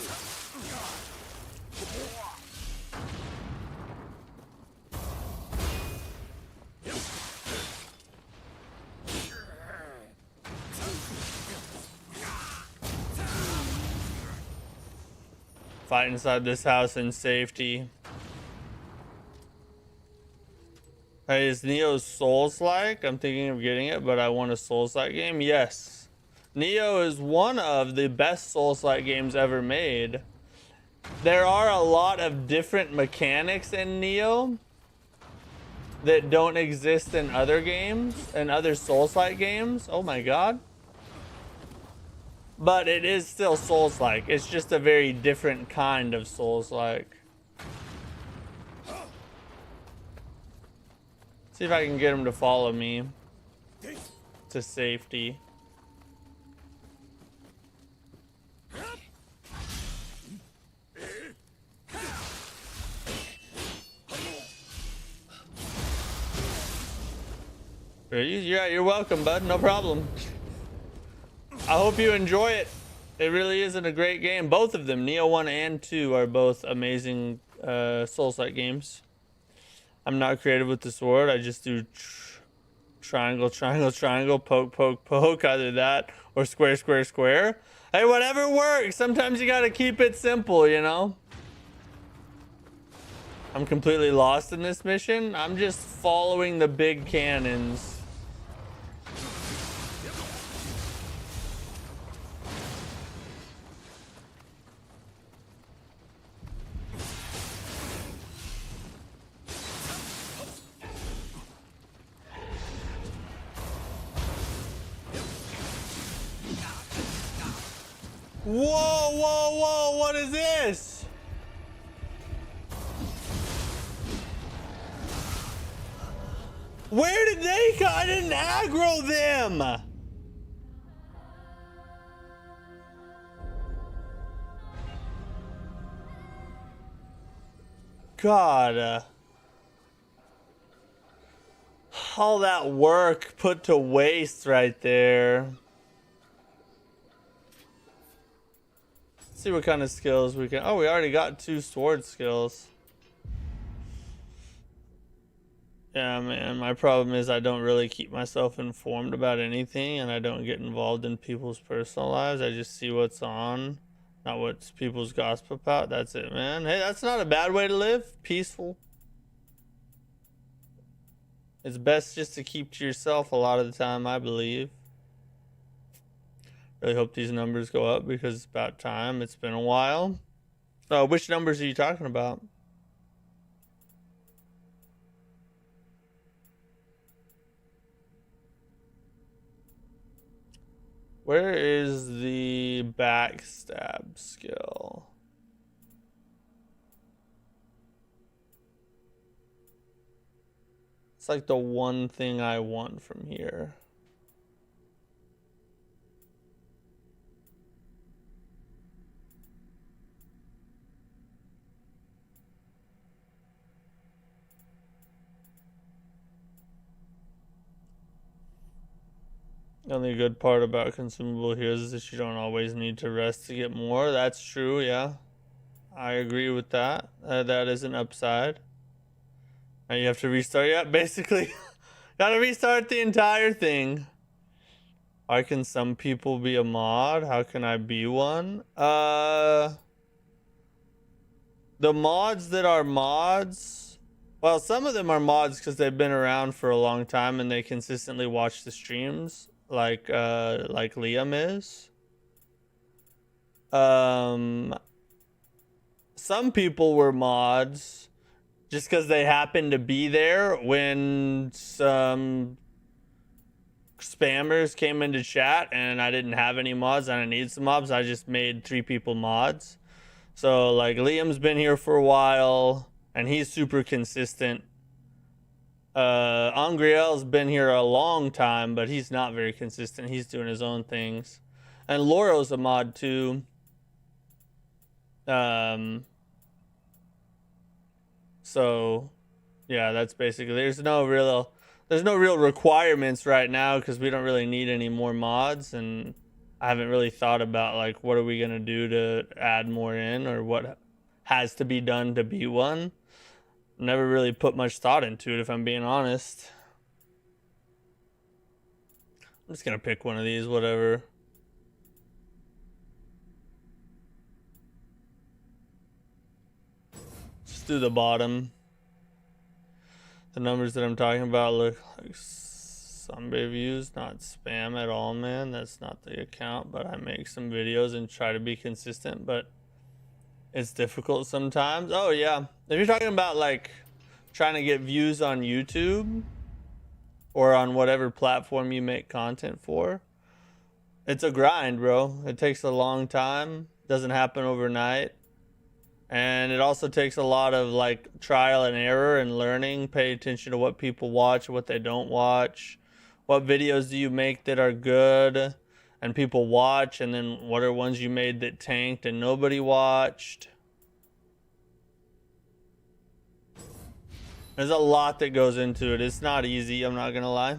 Fight inside this house in safety. Hey, is Nioh Souls-like? I'm thinking of getting it, but I want a Souls-like game. Yes. Nioh is one of the best Souls-like games ever made. There are a lot of different mechanics in Nioh that don't exist in other games, and other Souls-like games. Oh my god. But it is still Souls-like. It's just a very different kind of Souls-like. See if I can get him to follow me to safety. Yeah, you're welcome, bud. No problem. I hope you enjoy it. It really isn't a great game. Both of them, Nioh 1 and 2, are both amazing Souls-like games. I'm not creative with the sword. I just do triangle, triangle, triangle, poke, poke, poke. Either that or square, square, square. Hey, whatever works. Sometimes you gotta keep it simple, you know? I'm completely lost in this mission. I'm just following the big cannons. Whoa, whoa, whoa, what is this? Where did they come? I didn't aggro them. God. All that work put to waste right there. See what kind of skills we can. Oh, we already got 2 sword skills. Yeah, man, my problem is I don't really keep myself informed about anything, and I don't get involved in people's personal lives. I just see what's on, not what people's gossip about. That's it, man. Hey, that's not a bad way to live. Peaceful. It's best just to keep to yourself a lot of the time, I believe. Really hope these numbers go up because it's about time. It's been a while. Which numbers are you talking about? Where is the backstab skill? It's like the one thing I want from here. The only good part about consumable heals is that you don't always need to rest to get more. That's true, yeah. I agree with that. That is an upside. Now you have to restart. Yeah, basically. Gotta restart the entire thing. Why can some people be a mod? How can I be one? The mods that are mods, well, some of them are mods because they've been around for a long time and they consistently watch the streams, like Liam is. Some people were mods just because they happened to be there when some spammers came into chat and I didn't have any mods and I need some mods. I just made 3 people mods. So like Liam's been here for a while and he's super consistent. Angriel's been here a long time, but he's not very consistent. He's doing his own things. And Loro's a mod too. So yeah, that's basically, there's no real requirements right now because we don't really need any more mods, and I haven't really thought about like what are we gonna do to add more in or what has to be done to be one. Never really put much thought into it, if I'm being honest. I'm just gonna pick one of these, whatever. Just do the bottom. The numbers that I'm talking about look like Sunday views, not spam at all, man. That's not the account, but I make some videos and try to be consistent, but it's difficult sometimes. Oh yeah, if you're talking about like trying to get views on YouTube or on whatever platform you make content for, it's a grind, bro. It takes a long time. Doesn't happen overnight. And it also takes a lot of like trial and error and learning. Pay attention to what people watch, what they don't watch. What videos do you make that are good and people watch, and then what are ones you made that tanked and nobody watched? There's a lot that goes into it. It's not easy, I'm not gonna lie.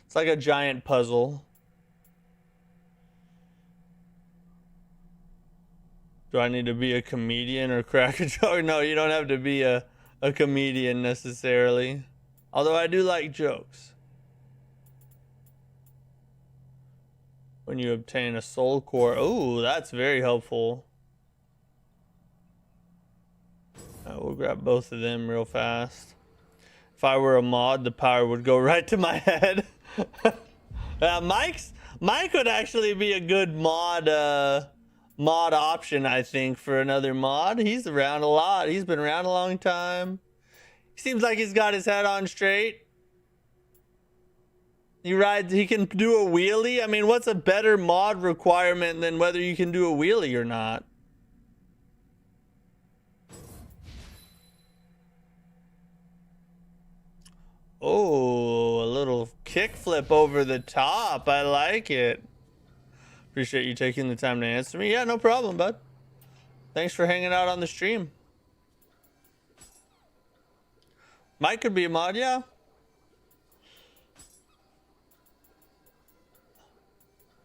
It's like a giant puzzle. Do I need to be a comedian or crack a joke? No, you don't have to be a comedian necessarily. Although I do like jokes. When you obtain a soul core. Oh, that's very helpful. We'll grab both of them real fast. If I were a mod, the power would go right to my head. Mike would actually be a good mod option, I think, for another mod. He's around a lot. He's been around a long time. He seems like he's got his head on straight. He can do a wheelie. I mean, what's a better mod requirement than whether you can do a wheelie or not? Oh, a little kickflip over the top. I like it. Appreciate you taking the time to answer me. Yeah, no problem, bud. Thanks for hanging out on the stream. Mike could be a mod, yeah.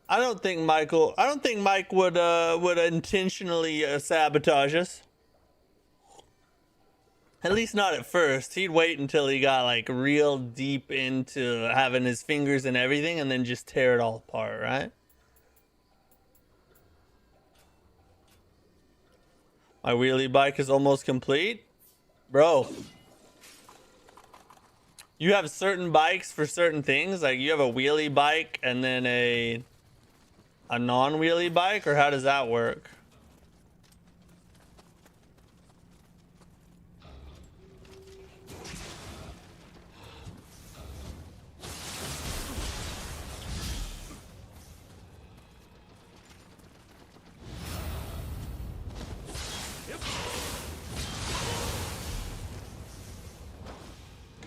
I don't think Mike would intentionally sabotage us. At least not at first. He'd wait until he got like real deep into having his fingers and everything and then just tear it all apart, right? My wheelie bike is almost complete. Bro. You have certain bikes for certain things? Like you have a wheelie bike and then a non-wheelie bike, or how does that work?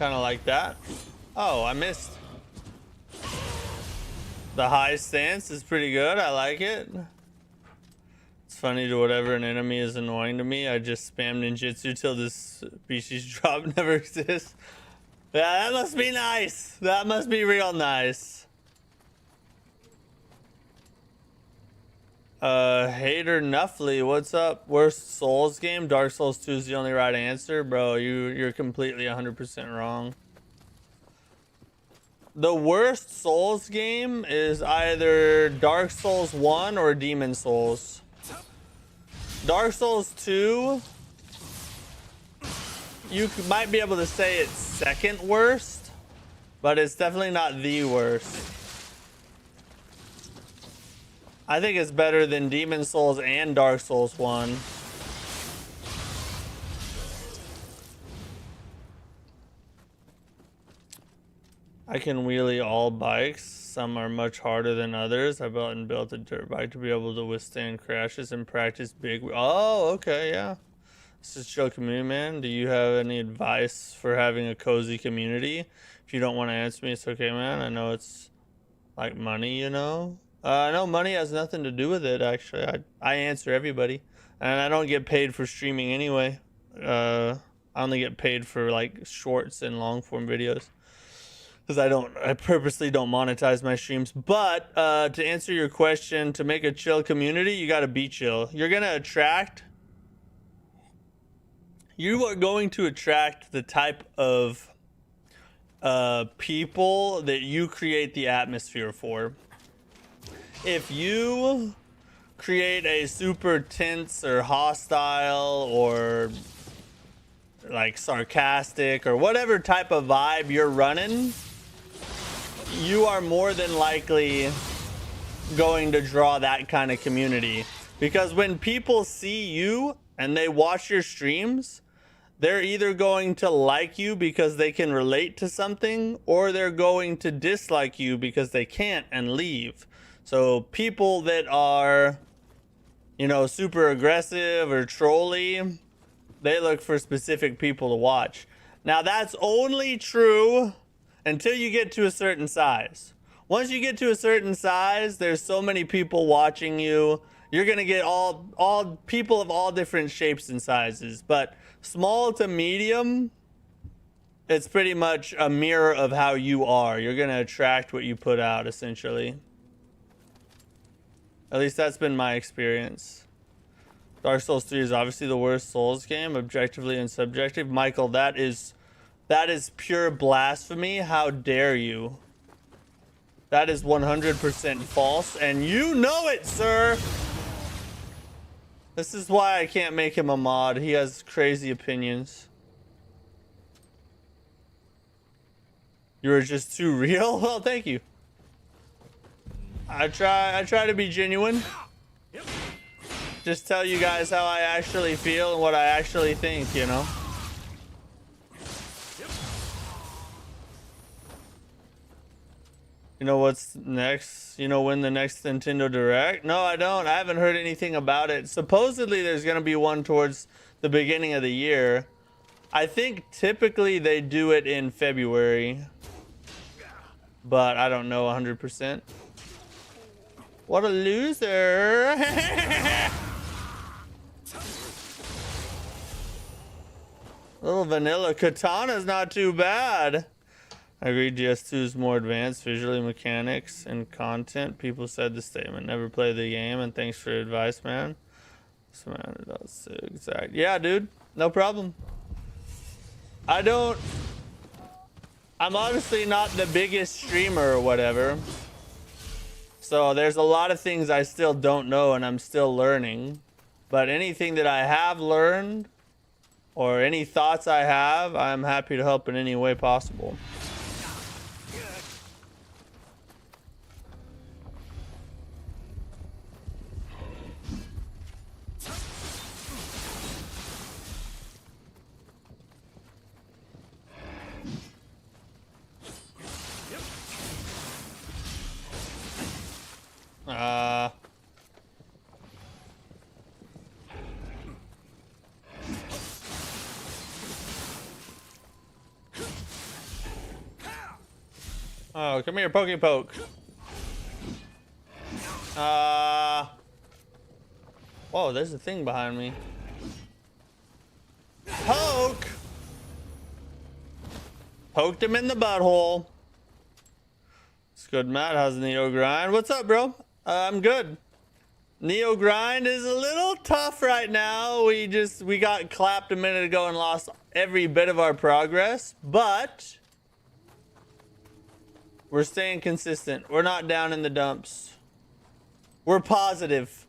Kind of like that. Oh, I missed. The high stance is pretty good. I like it. It's funny to whatever an enemy is annoying to me. I just spam ninjutsu till this species drop never exists. Yeah, that must be nice. That must be real nice. Hater Nuffly, what's up? Worst Souls game? Dark Souls 2 is the only right answer. Bro, you're completely 100% wrong. The worst Souls game is either Dark Souls 1 or Demon Souls. Dark Souls 2, you might be able to say it's second worst, but it's definitely not the worst. I think it's better than Demon Souls and Dark Souls 1. I can wheelie all bikes. Some are much harder than others. I built a dirt bike to be able to withstand crashes and practice big. Oh, okay, yeah. This is chill community, man. Do you have any advice for having a cozy community? If you don't want to answer me, it's okay, man. I know it's like money, you know. I know money has nothing to do with it, actually. I answer everybody, and I don't get paid for streaming anyway. I only get paid for like shorts and long form videos, because I purposely don't monetize my streams. But to answer your question, to make a chill community, you got to be chill. You are going to attract the type of people that you create the atmosphere for. If you create a super tense or hostile or like sarcastic or whatever type of vibe you're running, you are more than likely going to draw that kind of community. Because when people see you and they watch your streams, they're either going to like you because they can relate to something, or they're going to dislike you because they can't and leave. So people that are, you know, super aggressive or trolly, they look for specific people to watch. Now that's only true until you get to a certain size. Once you get to a certain size, there's so many people watching you. You're gonna get all people of all different shapes and sizes. But small to medium, it's pretty much a mirror of how you are. You're gonna attract what you put out, essentially. At least that's been my experience. Dark Souls 3 is obviously the worst Souls game, objectively and subjective. Michael, that is pure blasphemy. How dare you? That is 100% false, and you know it, sir. This is why I can't make him a mod. He has crazy opinions. You were just too real? Well, thank you. I try to be genuine. Just tell you guys how I actually feel and what I actually think, you know? You know what's next? You know when the next Nintendo Direct? No, I don't. I haven't heard anything about it. Supposedly there's going to be one towards the beginning of the year. I think typically they do it in February, but I don't know 100%. What a loser. Little vanilla katana's not too bad. I agree, GS2 is more advanced visually, mechanics, and content. People said the statement. Never play the game, and thanks for your advice, man. So, man, that's exact. Yeah, dude, no problem. I'm honestly not the biggest streamer or whatever. So there's a lot of things I still don't know and I'm still learning. But anything that I have learned or any thoughts I have, I'm happy to help in any way possible. Oh, come here, Pokey Poke. Whoa, there's a thing behind me. Poke! Poked him in the butthole. It's good, Matt. How's the Nioh grind? What's up, bro? I'm good. Nioh grind is a little tough right now. We got clapped a minute ago and lost every bit of our progress, but we're staying consistent. We're not down in the dumps. We're positive.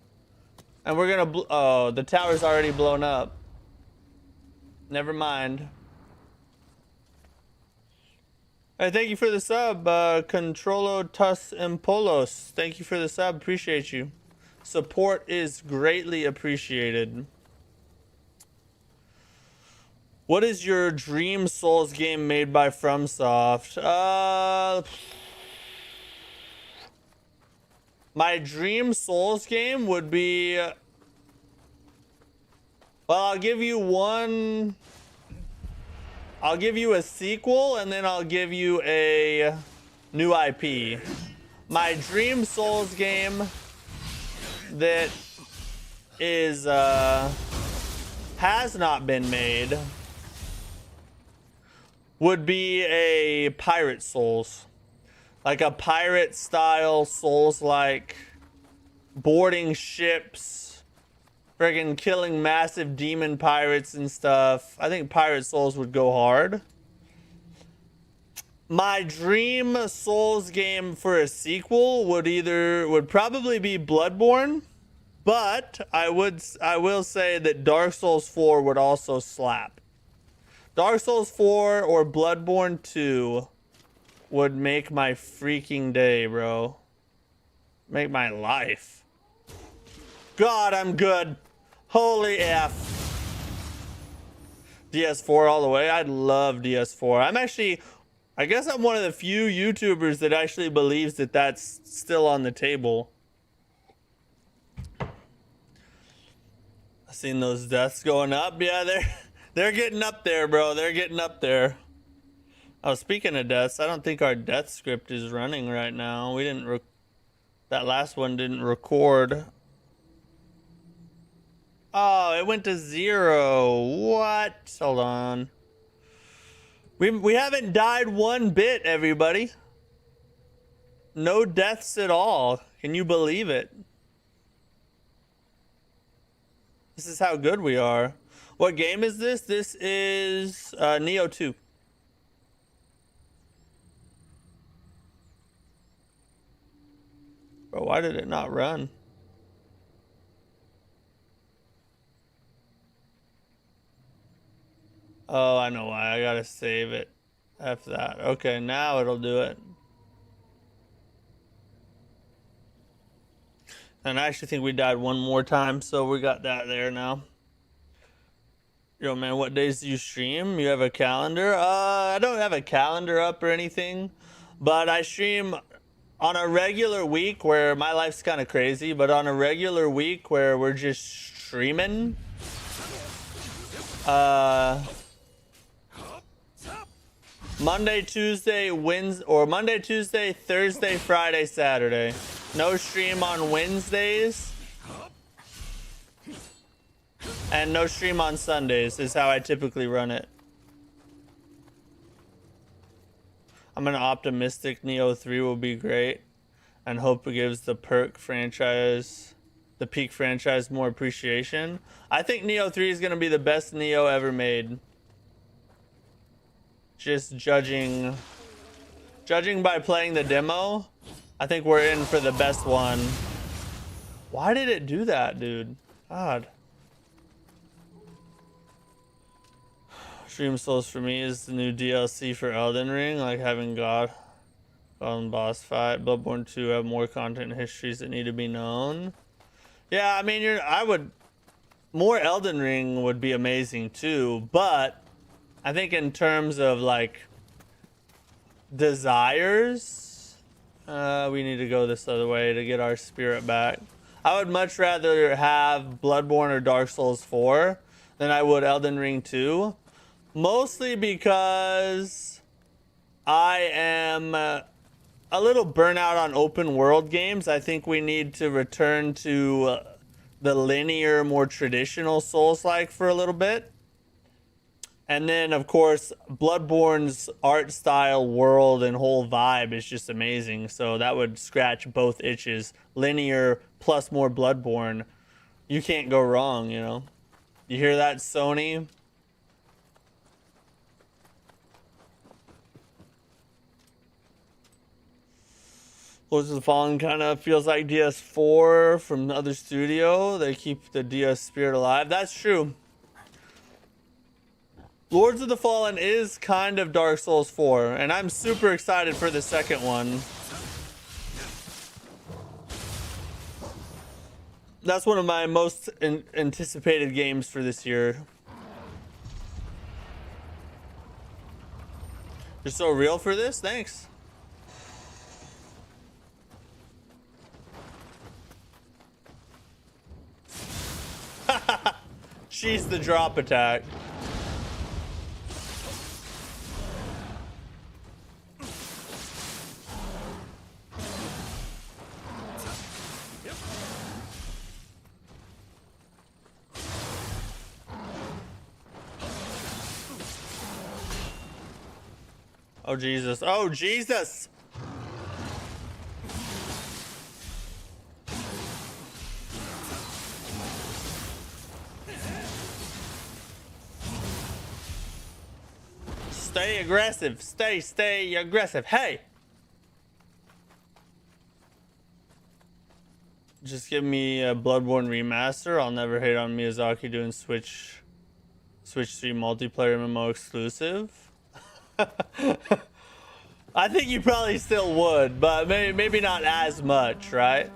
And we're gonna oh, the tower's already blown up. Never mind. Hey, thank you for the sub, Controlo Tus Impolos. Thank you for the sub. Appreciate you. Support is greatly appreciated. What is your dream Souls game made by FromSoft? My dream Souls game would be... well, I'll give you one... I'll give you a sequel, and then I'll give you a new IP. My dream Souls game that is has not been made would be a pirate Souls, like a pirate style Souls, like boarding ships, friggin' killing massive demon pirates and stuff. I think Pirate Souls would go hard. My dream Souls game for a sequel would probably be Bloodborne, but I will say that Dark Souls 4 would also slap. Dark Souls 4 or Bloodborne 2 would make my freaking day, bro. Make my life. God, I'm good. Holy F. DS4 all the way. I'd love DS4. I guess I'm one of the few YouTubers that actually believes that that's still on the table. I've seen those deaths going up. Yeah, they're getting up there, bro. They're getting up there. Oh, speaking of deaths, I don't think our death script is running right now. We didn't that last one didn't record. Oh, it went to 0. What? Hold on. We haven't died one bit, everybody. No deaths at all. Can you believe it? This is how good we are. What game is this? This is Nioh 2. Bro, why did it not run? Oh, I know why. I gotta save it. F that. Okay, now it'll do it. And I actually think we died one more time, so we got that there now. Yo, man, what days do you stream? You have a calendar? I don't have a calendar up or anything, but I stream on a regular week where my life's kind of crazy, but on a regular week where we're just streaming. Monday, Tuesday, Wednesday, or Monday, Tuesday, Thursday, Friday, Saturday. No stream on Wednesdays. And no stream on Sundays is how I typically run it. I'm an optimistic Nioh 3 will be great and hope it gives the Peak franchise more appreciation. I think Nioh 3 is going to be the best Nioh ever made. Just judging by playing the demo, I think we're in for the best one. Why did it do that, dude? God. Stream Souls for me is the new DLC for Elden Ring, like having God on boss fight. Bloodborne 2 have more content and histories that need to be known. Yeah, I mean, more Elden Ring would be amazing too, but I think in terms of like desires, we need to go this other way to get our spirit back. I would much rather have Bloodborne or Dark Souls 4 than I would Elden Ring 2. Mostly because I am a little burnout on open world games. I think we need to return to the linear, more traditional Souls-like for a little bit. And then, of course, Bloodborne's art style, world, and whole vibe is just amazing. So that would scratch both itches. Linear plus more Bloodborne. You can't go wrong, you know? You hear that, Sony? Lords of the Fallen kind of feels like DS4 from the other studio. They keep the DS spirit alive. That's true. Lords of the Fallen is kind of Dark Souls 4, and I'm super excited for the second one. That's one of my most anticipated games for this year. You're so real for this? Thanks. She's the drop attack. Oh, Jesus. Oh, Jesus. Stay aggressive. Stay aggressive. Hey. Just give me a Bloodborne remaster. I'll never hate on Miyazaki doing Switch 3 multiplayer MMO exclusive. I think you probably still would, but maybe not as much, right?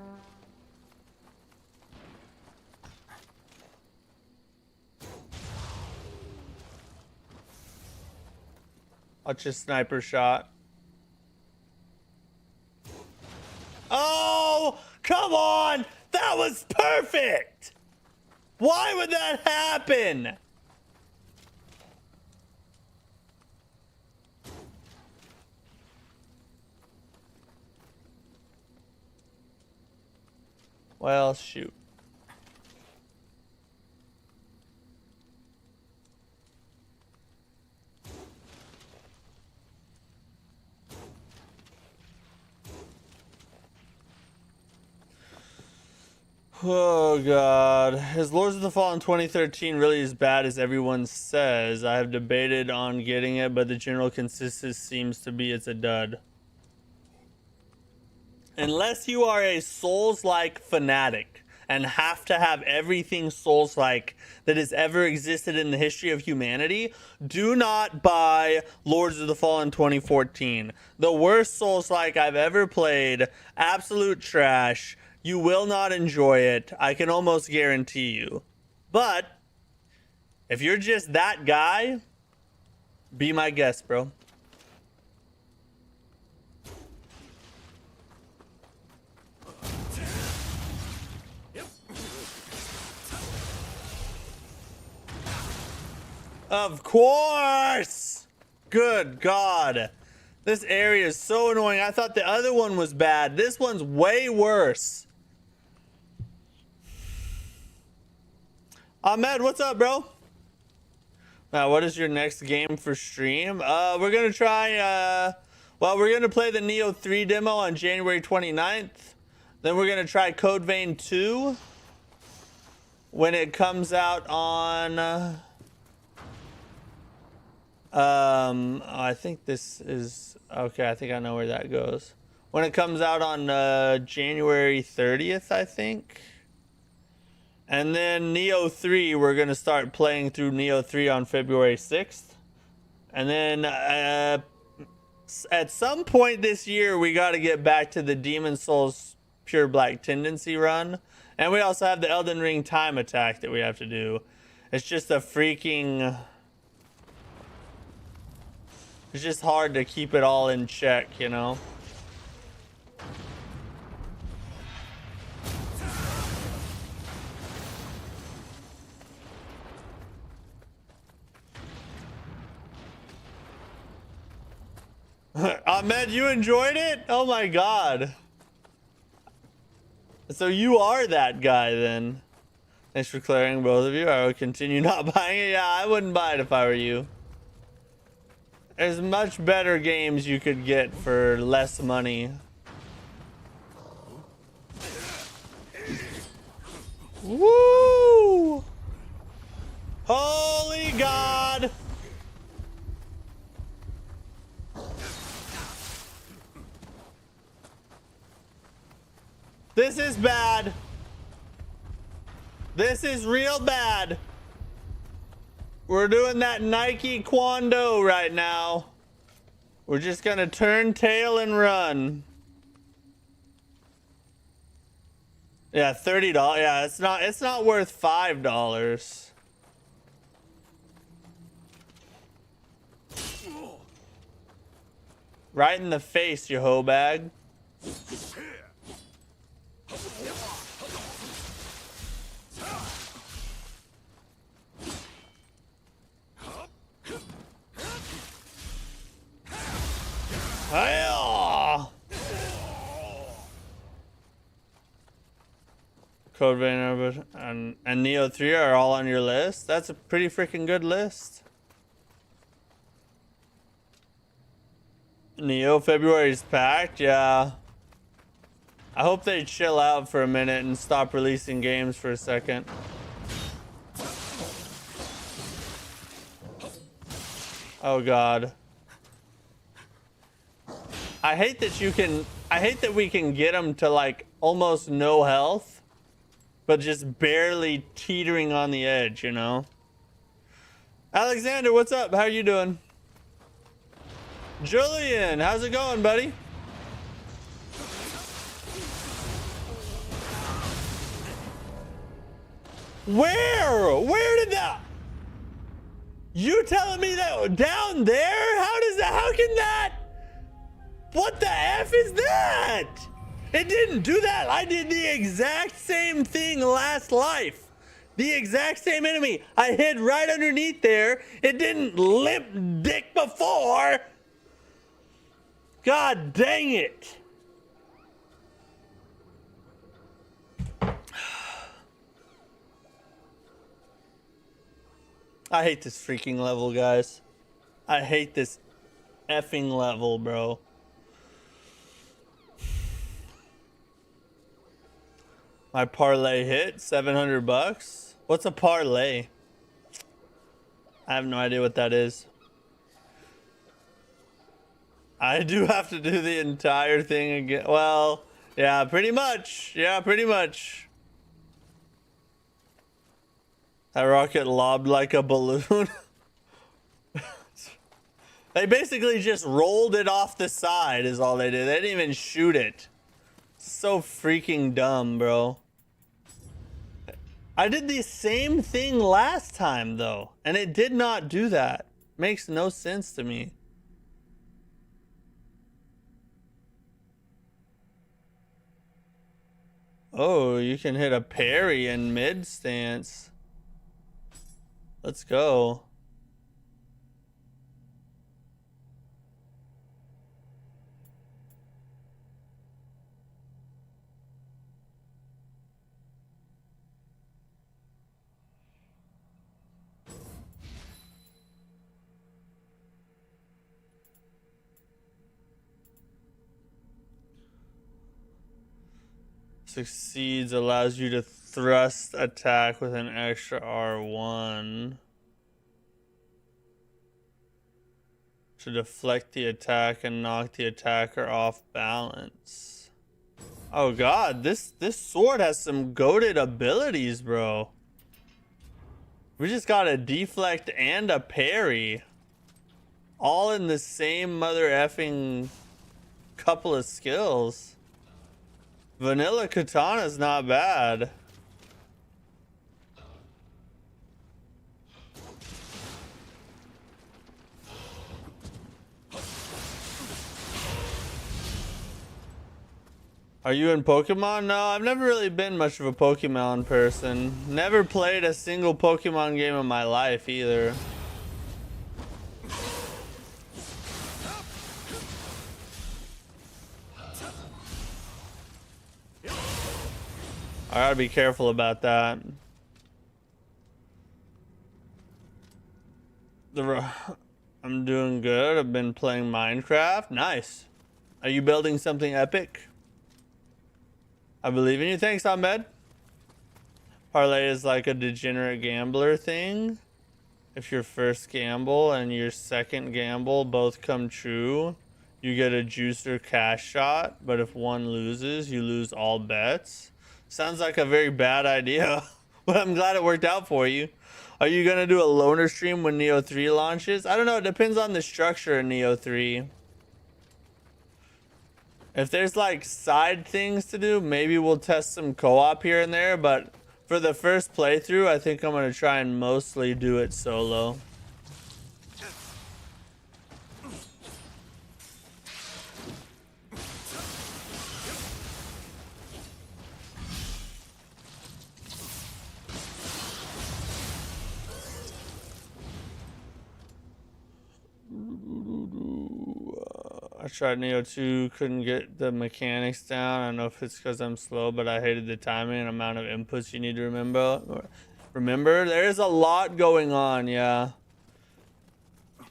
Watch a sniper shot. Oh, come on! That was perfect! Why would that happen? Well, shoot. Oh god. Is Lords of the Fallen 2013 really as bad as everyone says? I have debated on getting it, but the general consensus seems to be it's a dud. Unless you are a Souls-like fanatic and have to have everything Souls-like that has ever existed in the history of humanity, do not buy Lords of the Fallen 2014. The worst Souls-like I've ever played. Absolute trash. You will not enjoy it. I can almost guarantee you. But if you're just that guy, be my guest, bro. Of course! Good God. This area is so annoying. I thought the other one was bad. This one's way worse. Ahmed, what's up, bro? Now, what is your next game for stream? We're gonna try, well, we're gonna play the Nioh 3 demo on January 29th. Then we're gonna try Code Vein 2 when it comes out on, I think this is, okay, I think I know where that goes. When it comes out on, January 30th, I think. And then Nioh 3, we're going to start playing through Nioh 3 on February 6th. And then at some point this year, we got to get back to the Demon Souls Pure Black Tendency run. And we also have the Elden Ring Time Attack that we have to do. It's just a freaking... It's just hard to keep it all in check, you know? Ahmed, you enjoyed it? Oh my god. So you are that guy then. Thanks for clearing, both of you. I will continue not buying it. Yeah, I wouldn't buy it if I were you. There's much better games you could get for less money. Woo! Holy God! This is bad. This is real bad. We're doing that Nike Kwando right now. We're just gonna turn tail and run. Yeah, $30. Yeah, it's not worth $5. Right in the face, you hoe bag. Hi-yah! Code Vein and Nioh 3 are all on your list. That's a pretty freaking good list. Nioh February's packed, yeah. I hope they chill out for a minute and stop releasing games for a second. Oh god. I hate that we can get them to like almost no health, but just barely teetering on the edge, you know? Alexander, what's up? How you doing? Julian, how's it going, buddy? Where did that? You telling me that down there? How can that? What the F is that? It didn't do that. I did the exact same thing last life. The exact same enemy. I hid right underneath there. It didn't limp dick before. God dang it. I hate this freaking level, guys. I hate this effing level, bro. My parlay hit, 700 bucks. What's a parlay? I have no idea what that is. I do have to do the entire thing again. Well, yeah, pretty much. Yeah, pretty much. That rocket lobbed like a balloon. They basically just rolled it off the side is all they did. They didn't even shoot it. So freaking dumb, bro. I did the same thing last time, though, and it did not do that. Makes no sense to me. Oh, you can hit a parry in mid stance. Let's go. Succeeds allows you to thrust attack with an extra R1 to deflect the attack and knock the attacker off balance. Oh god, this sword has some goated abilities, bro. We just got a deflect and a parry, all in the same mother effing couple of skills. Vanilla Katana's not bad. Are you in Pokemon? No, I've never really been much of a Pokemon person. Never played a single Pokemon game in my life either. I gotta be careful about that. I'm doing good. I've been playing Minecraft. Nice. Are you building something epic? I believe in you. Thanks, Ahmed. Parlay is like a degenerate gambler thing. If your first gamble and your second gamble both come true, you get a juicer cash shot. But if one loses, you lose all bets. Sounds like a very bad idea, but I'm glad it worked out for you. Are you going to do a loner stream when Nioh 3 launches? I don't know. It depends on the structure in Nioh 3. If there's like side things to do, maybe we'll test some co-op here and there. But for the first playthrough, I think I'm going to try and mostly do it solo. I tried Nioh 2, couldn't get the mechanics down. I don't know if it's because I'm slow, but I hated the timing and amount of inputs you need to remember. There's a lot going on, yeah.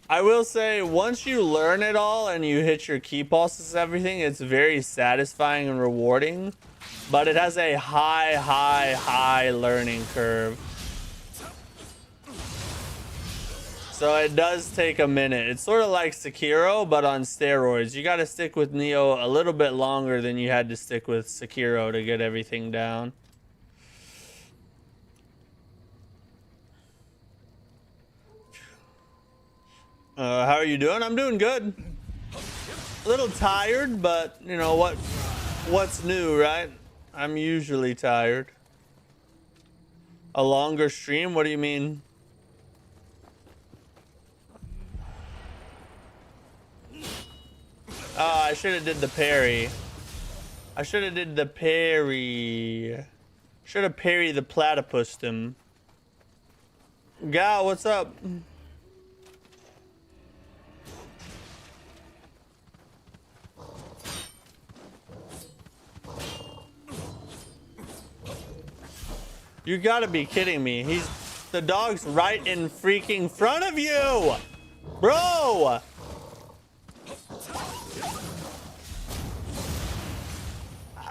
I will say, once you learn it all and you hit your key pulses and everything, it's very satisfying and rewarding. But it has a high learning curve. So it does take a minute. It's sort of like Sekiro, but on steroids. You got to stick with Nioh a little bit longer than you had to stick with Sekiro to get everything down. How are you doing? I'm doing good. A little tired, but you know what's new, right? I'm usually tired. A longer stream? What do you mean? Oh, I should have did the parry. I should have did the parry. Should have parried the platypus him. Gal, what's up? You gotta be kidding me. The dog's right in freaking front of you! Bro!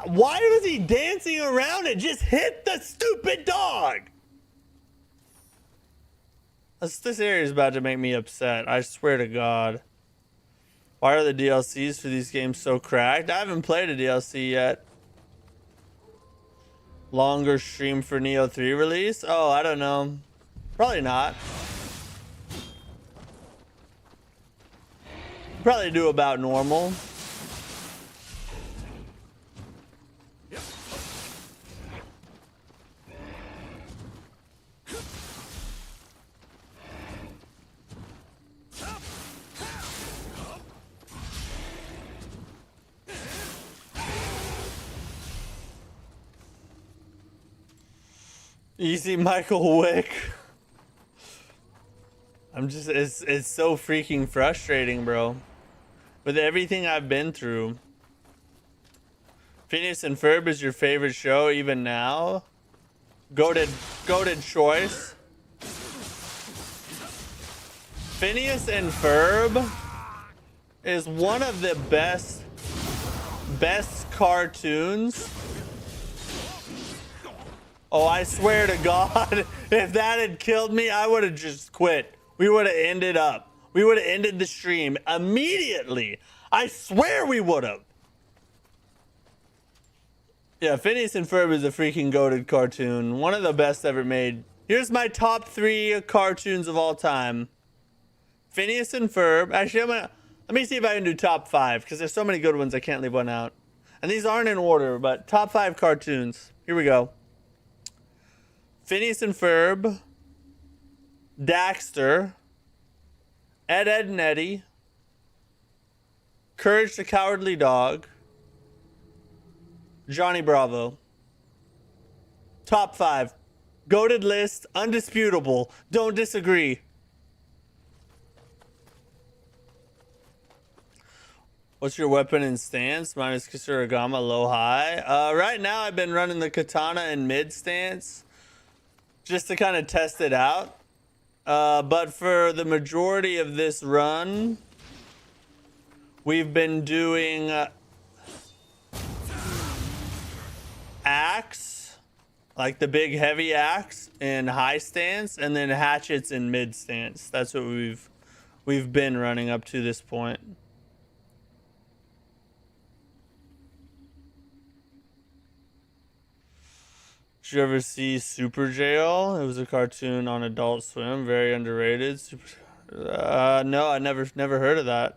Why was he dancing around it? Just hit the stupid dog! This area is about to make me upset. I swear to God. Why are the DLCs for these games so cracked? I haven't played a DLC yet. Longer stream for Nioh 3 release? Oh, I don't know. Probably not. Probably do about normal. Easy Michael Wick. It's so freaking frustrating, bro. With everything I've been through. Phineas and Ferb is your favorite show even now? Goated choice. Phineas and Ferb is one of the best cartoons. Oh, I swear to God, if that had killed me, I would have just quit. We would have ended the stream immediately. I swear we would have. Yeah, Phineas and Ferb is a freaking goated cartoon. One of the best ever made. Here's my top 3 cartoons of all time. Phineas and Ferb. Actually, let me see if I can do top 5, because there's so many good ones I can't leave one out. And these aren't in order, but top 5 cartoons. Here we go. Phineas and Ferb, Daxter, Ed, Edd n Eddy, Courage the Cowardly Dog, Johnny Bravo. Top 5. Goated list, undisputable. Don't disagree. What's your weapon and stance? Mine is Kisurigama, low high. Right now I've been running the katana in mid stance just to kind of test it out. But for the majority of this run, we've been doing axe, like the big heavy axe in high stance, and then hatchets in mid stance. That's what we've been running up to this point. Did you ever see Super Jail? It was a cartoon on Adult Swim, very underrated. No, I never heard of that.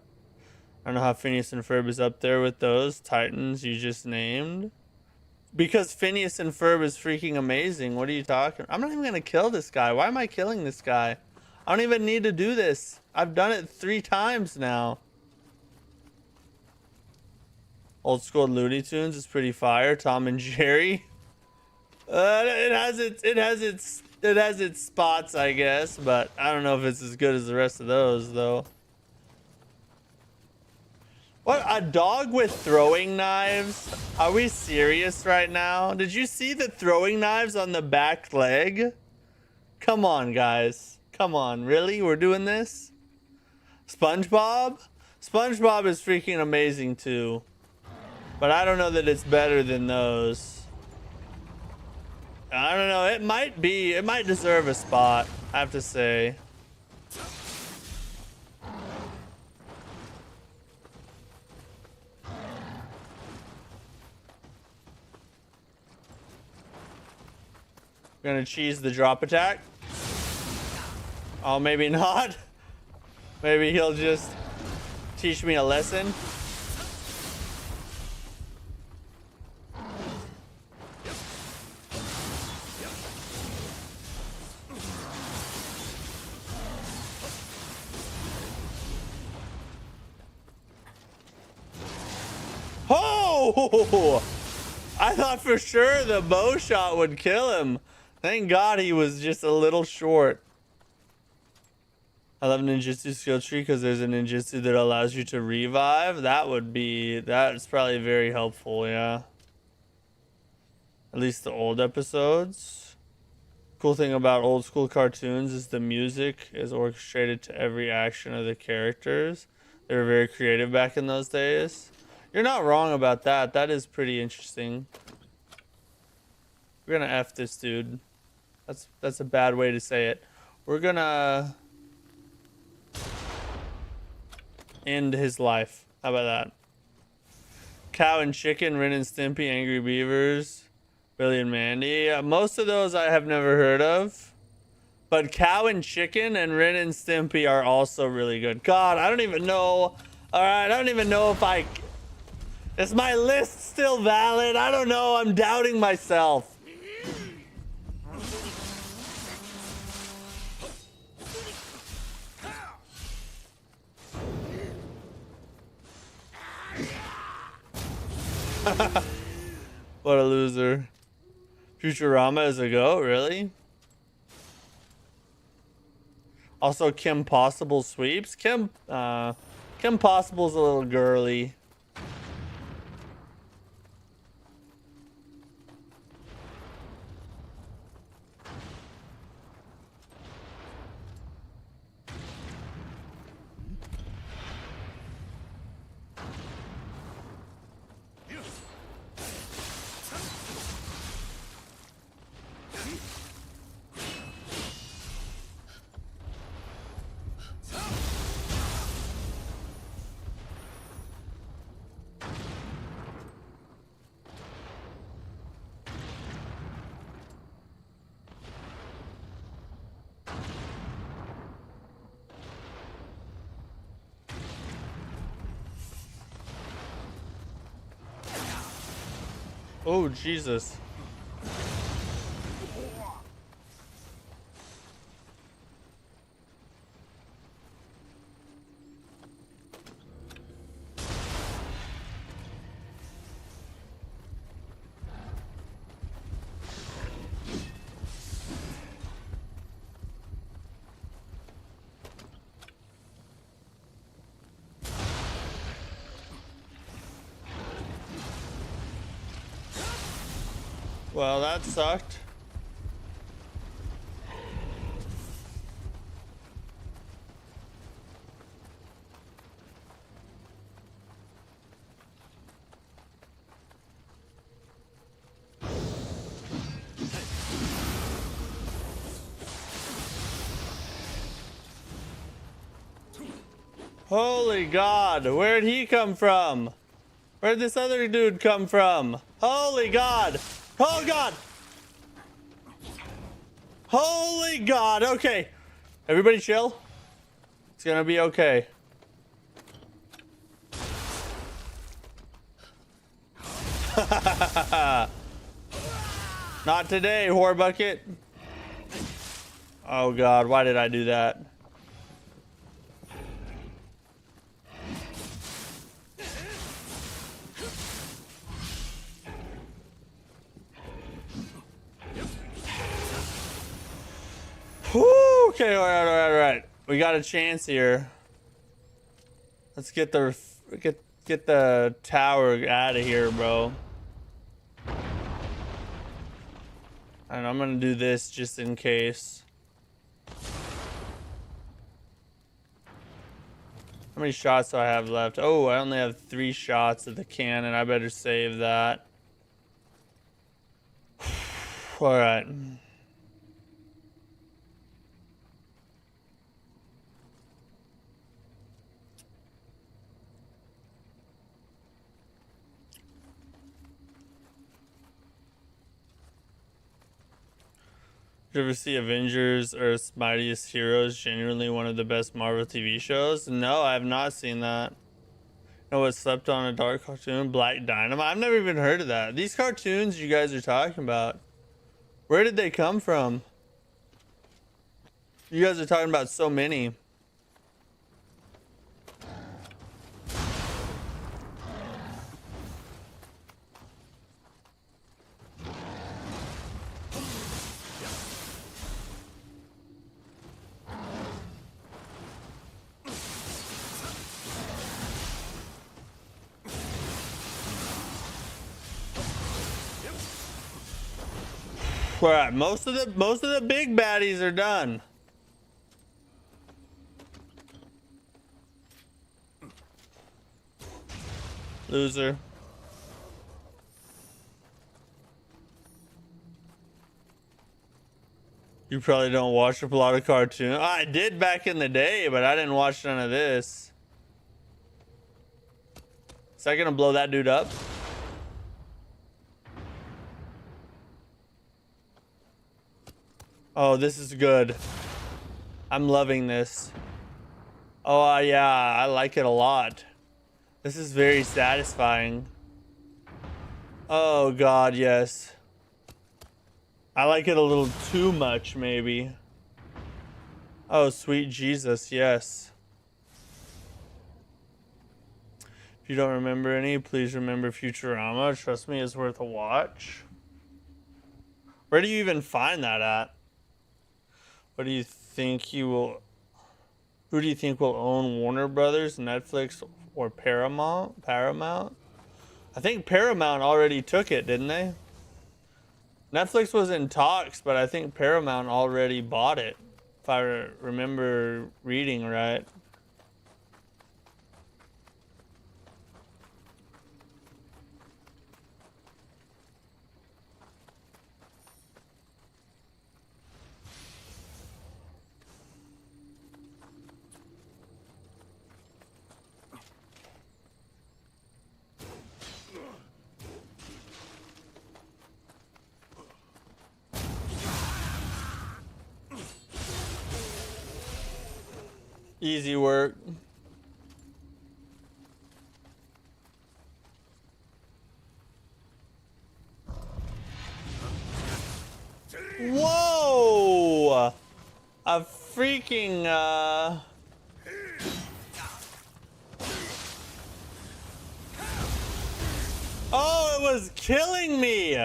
I don't know how Phineas and Ferb is up there with those Titans you just named. Because Phineas and Ferb is freaking amazing. What are you talking? I'm not even gonna kill this guy. Why am I killing this guy? I don't even need to do this. I've done it 3 times now. Old school Looney Tunes is pretty fire. Tom and Jerry. It has its spots, I guess, but I don't know if it's as good as the rest of those, though. What, a dog with throwing knives? Are we serious right now? Did you see the throwing knives on the back leg? Come on, guys. Come on, really? We're doing this? SpongeBob? SpongeBob is freaking amazing, too. But I don't know that it's better than those. I don't know. It might be. It might deserve a spot, I have to say. We're gonna cheese the drop attack. Oh, maybe not. Maybe he'll just teach me a lesson. Oh! I thought for sure the bow shot would kill him. Thank God he was just a little short. I love ninjutsu skill tree because there's a ninjutsu that allows you to revive. That's probably very helpful, yeah. At least the old episodes. Cool thing about old school cartoons is the music is orchestrated to every action of the characters. They were very creative back in those days. You're not wrong about that. That is pretty interesting. We're gonna F this dude. That's a bad way to say it. We're gonna end his life. How about that? Cow and Chicken, Ren and Stimpy, Angry Beavers, Billy and Mandy. Most of those I have never heard of. But Cow and Chicken and Ren and Stimpy are also really good. God, I don't even know. Alright, I don't even know if I... Is my list still valid? I don't know. I'm doubting myself. What a loser. Futurama is a goat, really? Also, Kim Possible sweeps. Kim Possible's a little girly. Oh, Jesus. Well, that sucked. Holy God, where'd he come from? Where'd this other dude come from? Holy God! Oh God! Holy God! Okay, everybody chill. It's gonna be okay. Not today, whore bucket. Oh God, why did I do that? Whew, okay, all right. We got a chance here. Let's get the tower out of here, bro. And I'm gonna do this just in case. How many shots do I have left? Oh, I only have 3 shots of the cannon. I better save that. All right. Did you ever see Avengers Earth's Mightiest Heroes? Genuinely one of the best Marvel TV shows? No, I have not seen that. No, what slept on a dark cartoon? Black Dynamite? I've never even heard of that. These cartoons you guys are talking about, where did they come from? You guys are talking about so many. All right, most of the big baddies are done. Loser. You probably don't watch a lot of cartoons. I did back in the day, but I didn't watch none of this. Is that gonna blow that dude up? Oh, this is good. I'm loving this. Oh, yeah, I like it a lot. This is very satisfying. Oh, God, yes. I like it a little too much, maybe. Oh, sweet Jesus, yes. If you don't remember any, please remember Futurama. Trust me, it's worth a watch. Where do you even find that at? What do you think you will... Who do you think will own Warner Brothers, Netflix, or Paramount? Paramount? I think Paramount already took it, didn't they? Netflix was in talks, but I think Paramount already bought it, if I remember reading right. Easy work. Whoa! A freaking, Oh, it was killing me!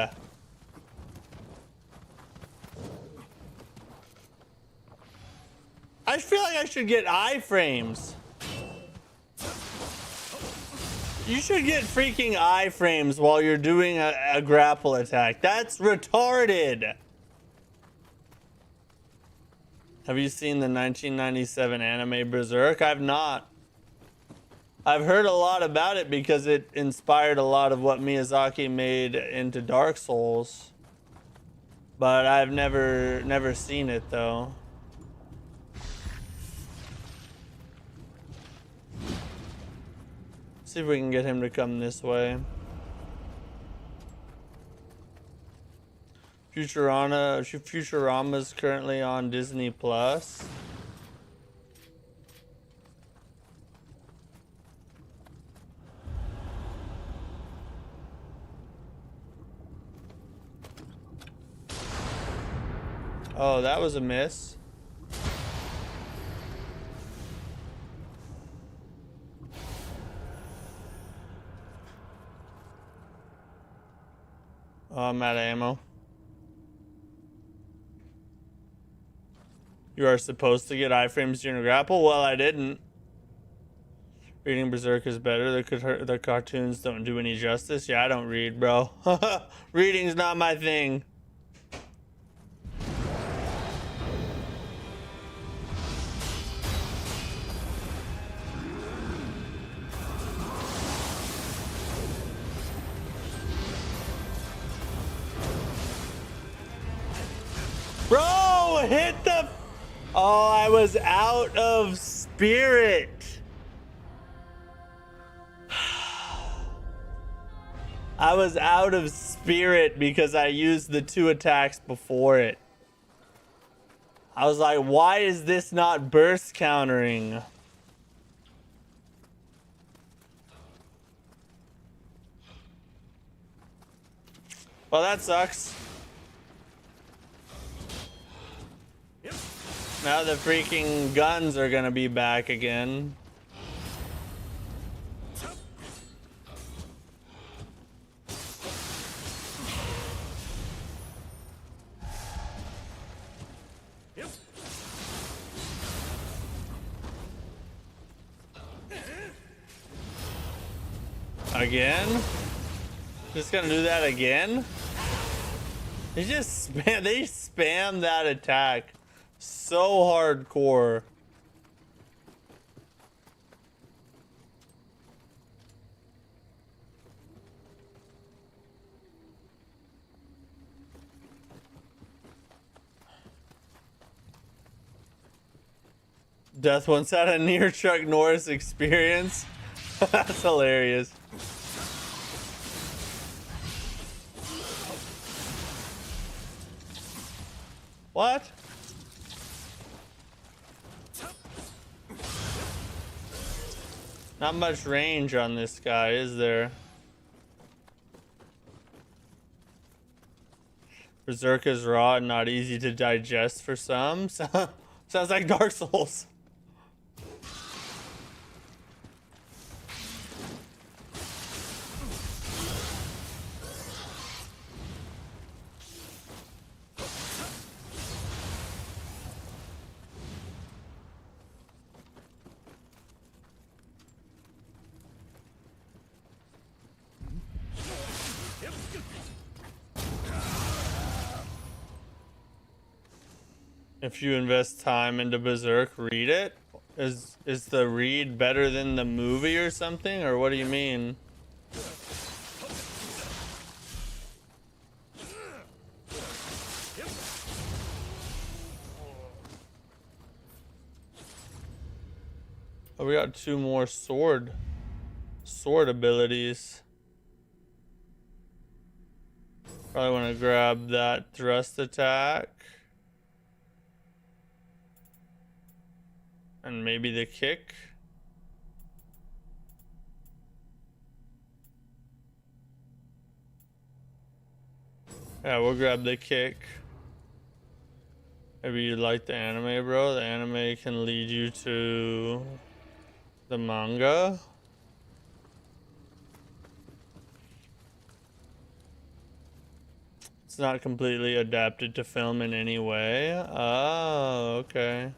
I feel like I should get iframes. You should get freaking iframes while you're doing a grapple attack. That's retarded. Have you seen the 1997 anime Berserk? I've not. I've heard a lot about it because it inspired a lot of what Miyazaki made into Dark Souls. But I've never seen it though. See if we can get him to come this way. Futurama's currently on Disney Plus. Oh, that was a miss. Oh, I'm out of ammo. You are supposed to get iframes during a grapple? Well, I didn't. Reading Berserk is better. The cartoons don't do any justice. Yeah, I don't read, bro. Reading's not my thing. Bro, hit the... Oh, I was out of spirit. I was out of spirit because I used the 2 attacks before it. I was like, why is this not burst countering? Well, that sucks. Now the freaking guns are gonna be back again. Again? Just gonna do that again? They spam that attack so hardcore. Death once had a near Chuck Norris experience. That's hilarious. What? Not much range on this guy, is there? Berserk is raw and not easy to digest for some. Sounds like Dark Souls. If you invest time into Berserk, read it? Is the read better than the movie or something? Or what do you mean? Oh, we got 2 more sword abilities. Probably want to grab that thrust attack. And maybe the kick. Yeah, we'll grab the kick. Maybe you like the anime, bro. The anime can lead you to the manga. It's not completely adapted to film in any way. Oh, okay.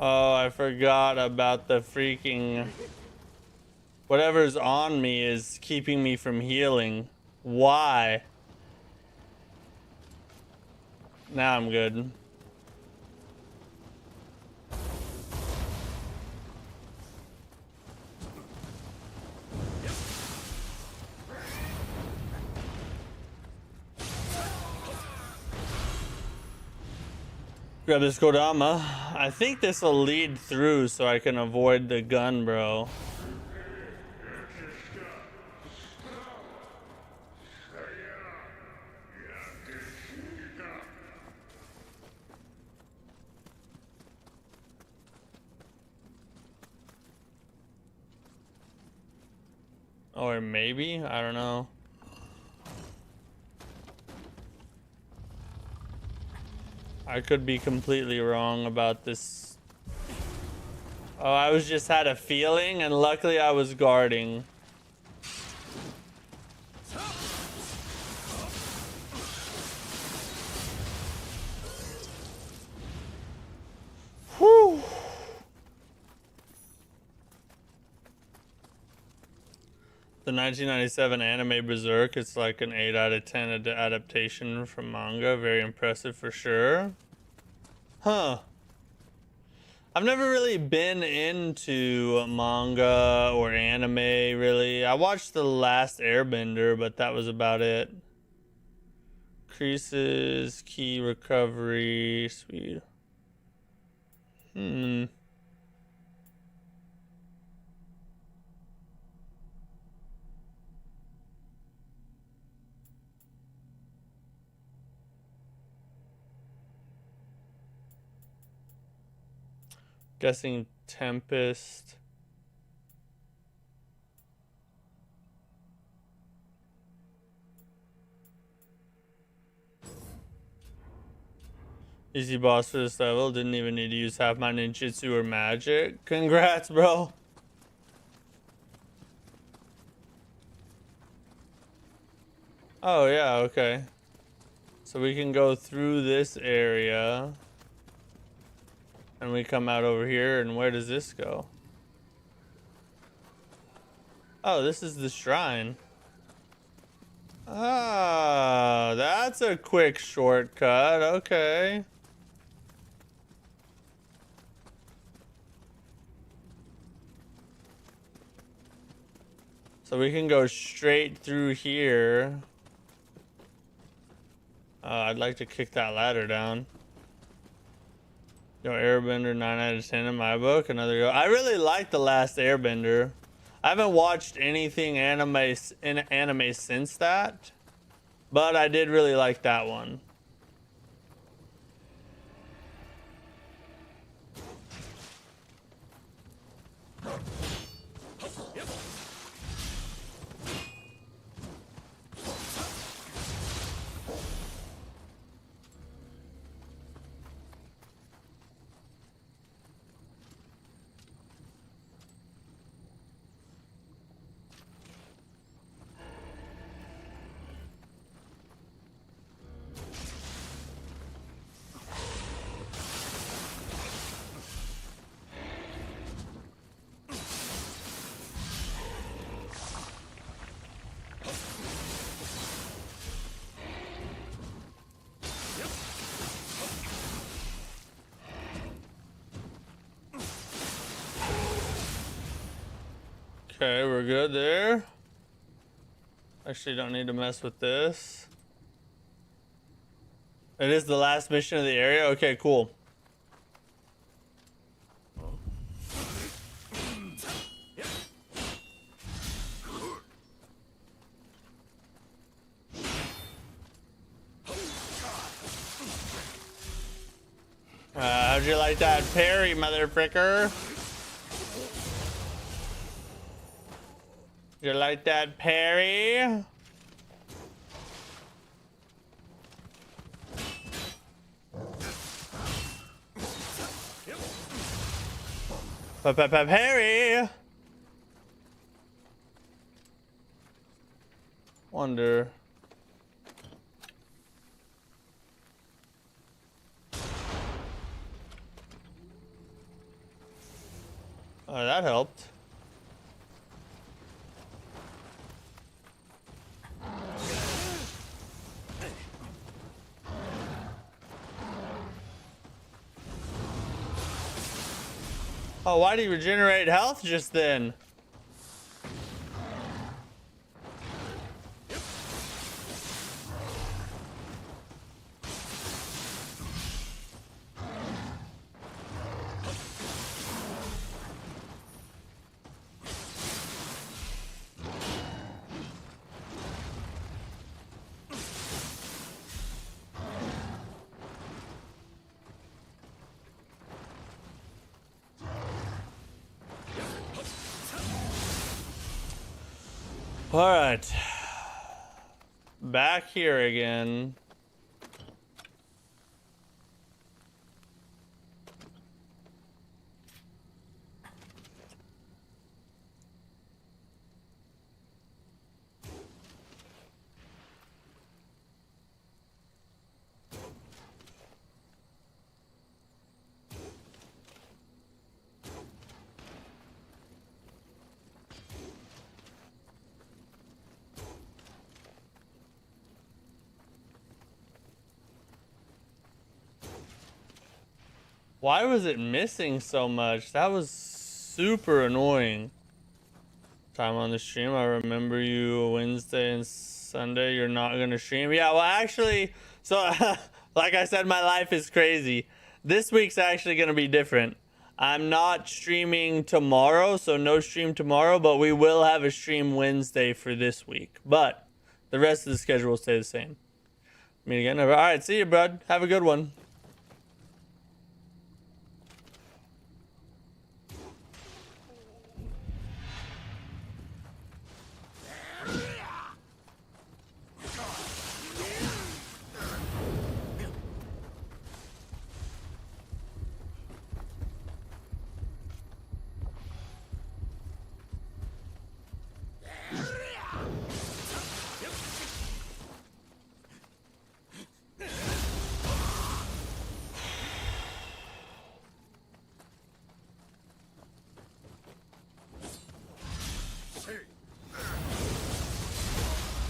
Oh, I forgot about the freaking... Whatever's on me is keeping me from healing. Why? Now I'm good. Grab this Kodama. I think this will lead through so I can avoid the gun, bro. Or maybe? I don't know. I could be completely wrong about this. Oh, I was just had a feeling, and luckily I was guarding. Whew. The 1997 anime Berserk, it's like an 8 out of 10 adaptation from manga. Very impressive for sure. Huh. I've never really been into manga or anime, really. I watched The Last Airbender, but that was about it. Increases key recovery speed. Guessing Tempest. Easy boss for this level. Didn't even need to use half my ninjutsu or magic. Congrats, bro. Oh, yeah, okay. So we can go through this area. And we come out over here, and where does this go? Oh, this is the shrine. Ah, that's a quick shortcut. Okay. So we can go straight through here. I'd like to kick that ladder down. Yo, Airbender 9 out of 10 in my book. Another go. I really like The Last Airbender. I haven't watched anything anime since that, but I did really like that one. Okay, we're good there. Actually, don't need to mess with this. It is the last mission of the area? Okay, cool. How'd you like that parry, motherfricker? You like that parry? Parry! Wonder. Oh, that helped. Oh, why do you regenerate health just then? All right, back here again. Why was it missing so much? That was super annoying. Time on the stream. I remember you Wednesday and Sunday. You're not going to stream. Yeah, well, actually, so like I said, my life is crazy. This week's actually going to be different. I'm not streaming tomorrow, so no stream tomorrow, but we will have a stream Wednesday for this week. But the rest of the schedule will stay the same. Meet again. All right, see you, bud. Have a good one.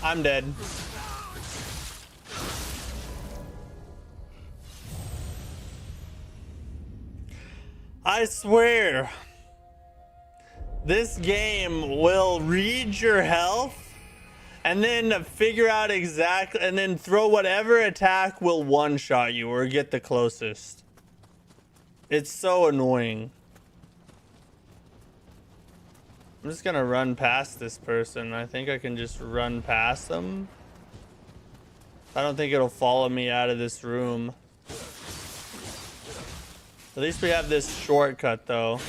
I'm dead. I swear, this game will read your health and then figure out exactly, and then throw whatever attack will one-shot you or get the closest. It's so annoying. I'm just gonna run past this person. I think I can just run past them. I don't think it'll follow me out of this room. At least we have this shortcut though.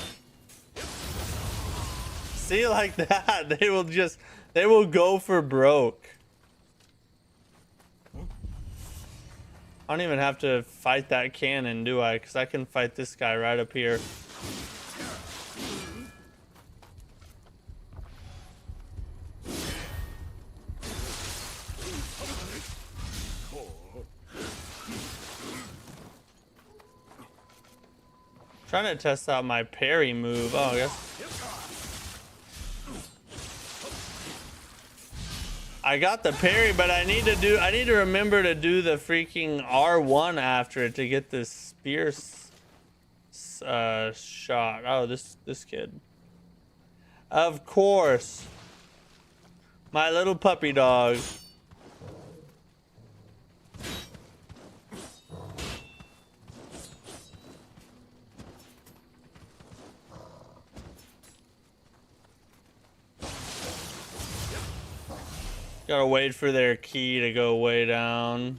See, like that, they will go for broke. I don't even have to fight that cannon, do I? Because I can fight this guy right up here. Trying to test out my parry move. Oh, I guess. I got the parry, but I need to remember to do the freaking R1 after it to get this spear shot. Oh, this kid. Of course. My little puppy dog. Gotta wait for their key to go way down.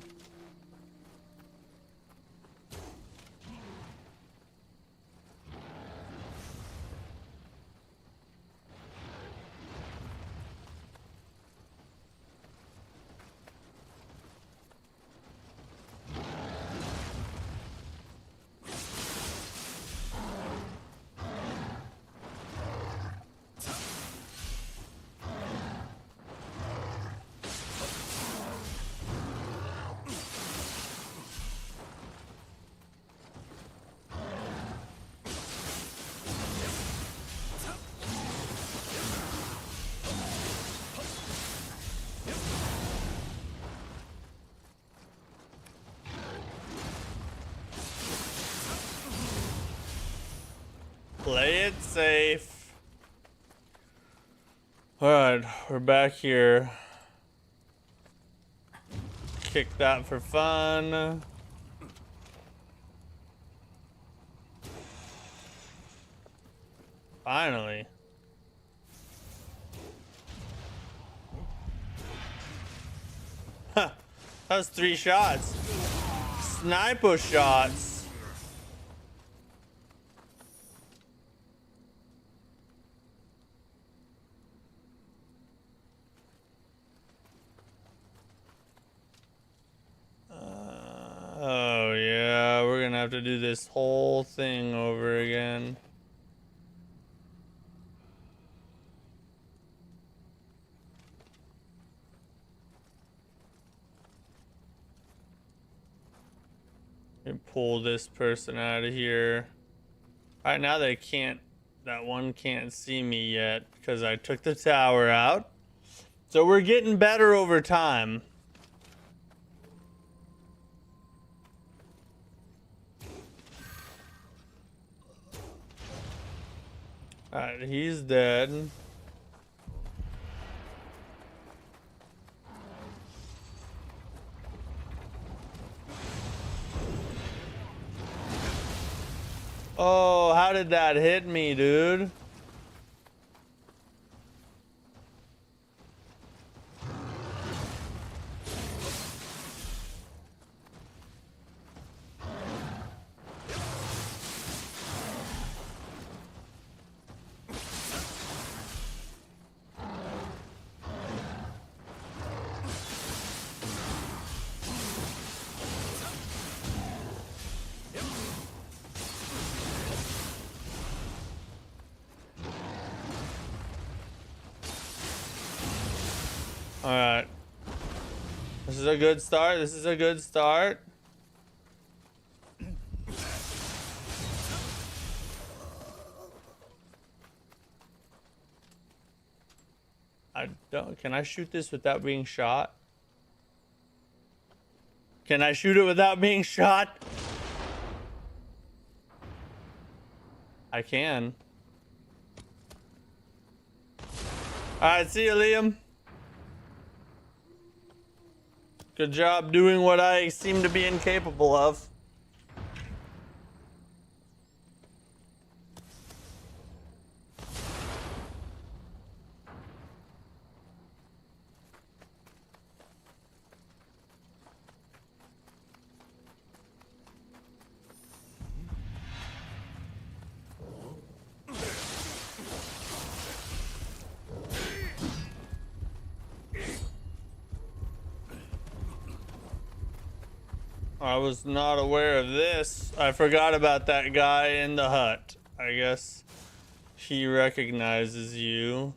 Play it safe. Alright, we're back here. Kick that for fun. Finally. Huh. That was 3 shots. Sniper shots. Oh yeah, we're gonna have to do this whole thing over again. And pull this person out of here. All right, now they can't, that one can't see me yet because I took the tower out. So we're getting better over time. All right, he's dead. Oh, how did that hit me, dude? All right. This is a good start. This is a good start. I don't. Can I shoot this without being shot? Can I shoot it without being shot? I can. All right, see you, Liam. Good job doing what I seem to be incapable of. I was not aware of this. I forgot about that guy in the hut. I guess he recognizes you.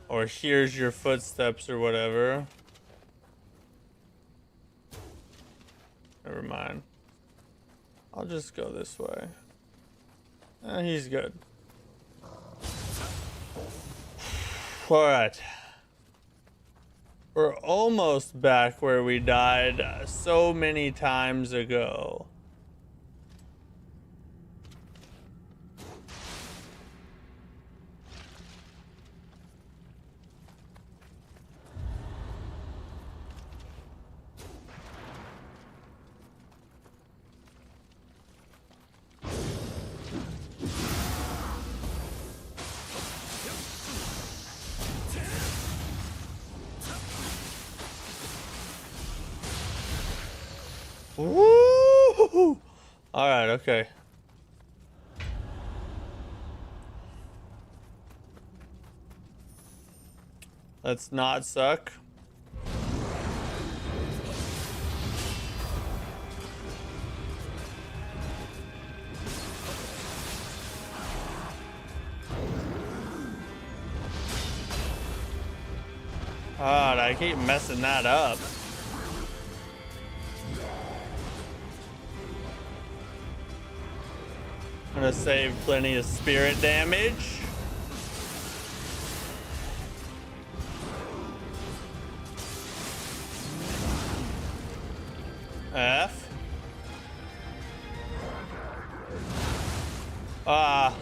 Or hears your footsteps or whatever. Never mind. I'll just go this way. He's good. Alright. We're almost back where we died so many times ago. Woo! All right, okay. Let's not suck. God, I keep messing that up. I'm gonna save plenty of spirit damage. F. Ah.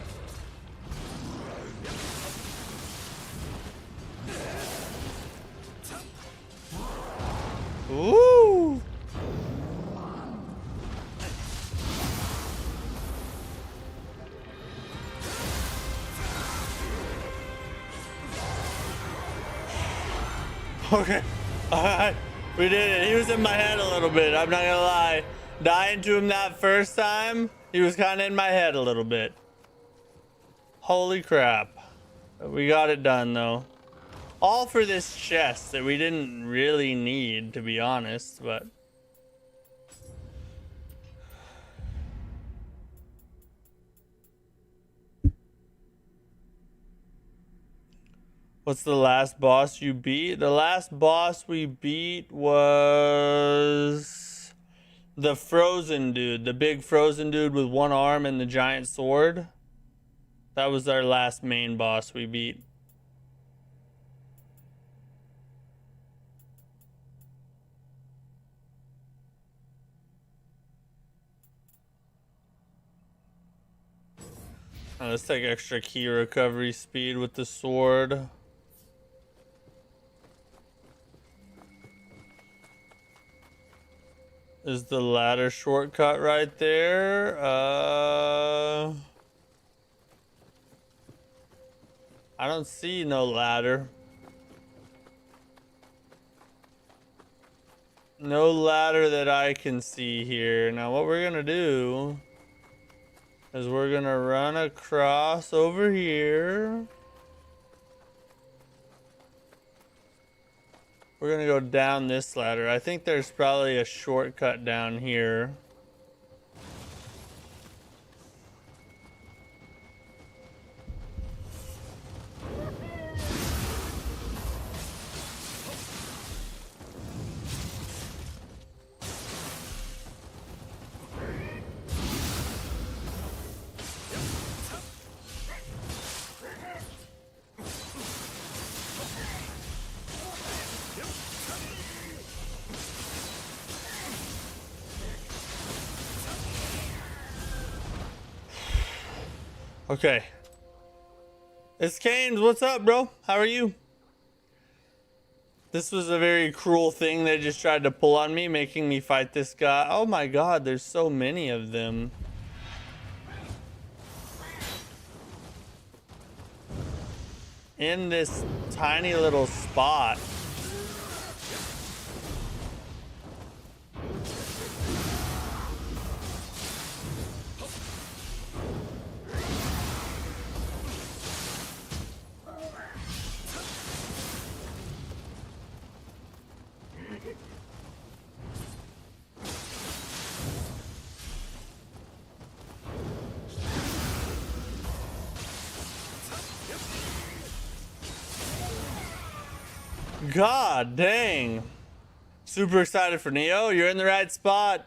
Ooh. Okay. Alright. We did it. He was in my head a little bit. I'm not gonna lie. Dying to him that first time, he was kind of in my head a little bit. Holy crap. We got it done, though. All for this chest that we didn't really need, to be honest, but... What's the last boss you beat? The last boss we beat was... the frozen dude. The big frozen dude with one arm and the giant sword. That was our last main boss we beat. Let's take extra key recovery speed with the sword. Is the ladder shortcut right there? I don't see no ladder. No ladder that I can see here. Now what we're gonna do is we're gonna run across over here. We're gonna go down this ladder. I think there's probably a shortcut down here. Okay. It's Canes. What's up, bro? How are you? This was a very cruel thing they just tried to pull on me, making me fight this guy. Oh my god, there's so many of them. In this tiny little spot. God dang. Super excited for Nioh. You're in the right spot.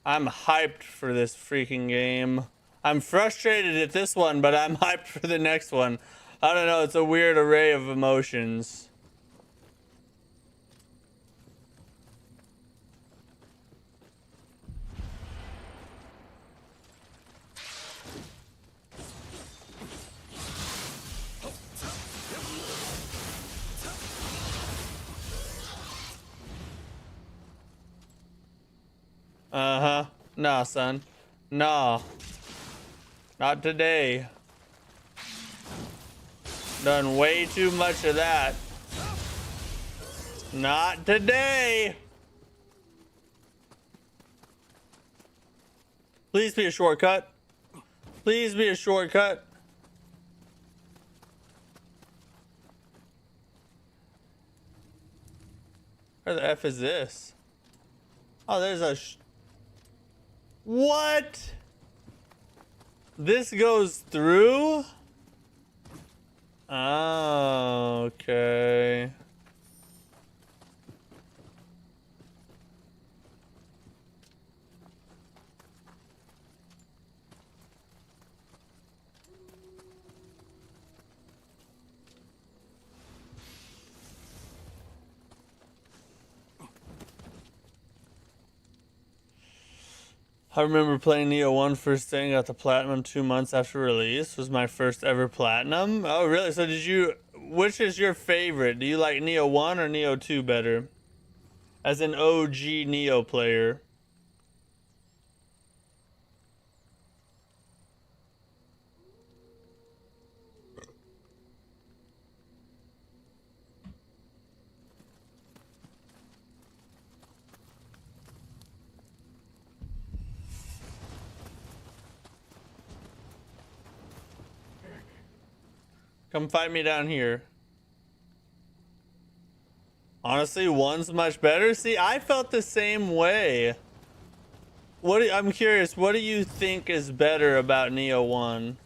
I'm hyped for this freaking game. I'm frustrated at this one, but I'm hyped for the next one. I don't know. It's a weird array of emotions. Uh-huh. Nah, son. Nah. Not today. Done way too much of that. Not today. Please be a shortcut. Please be a shortcut. Where the F is this? Oh, there's a... What? This goes through? Oh, okay. I remember playing Nioh 1 first thing, got the platinum 2 months after release. Was my first ever platinum. Oh, really? So did you... Which is your favorite? Do you like Nioh 1 or Nioh 2 better? As an OG Nioh player. Come fight me down here. Honestly, 1's much better. See, I felt the same way. I'm curious, what do you think is better about Nioh 1?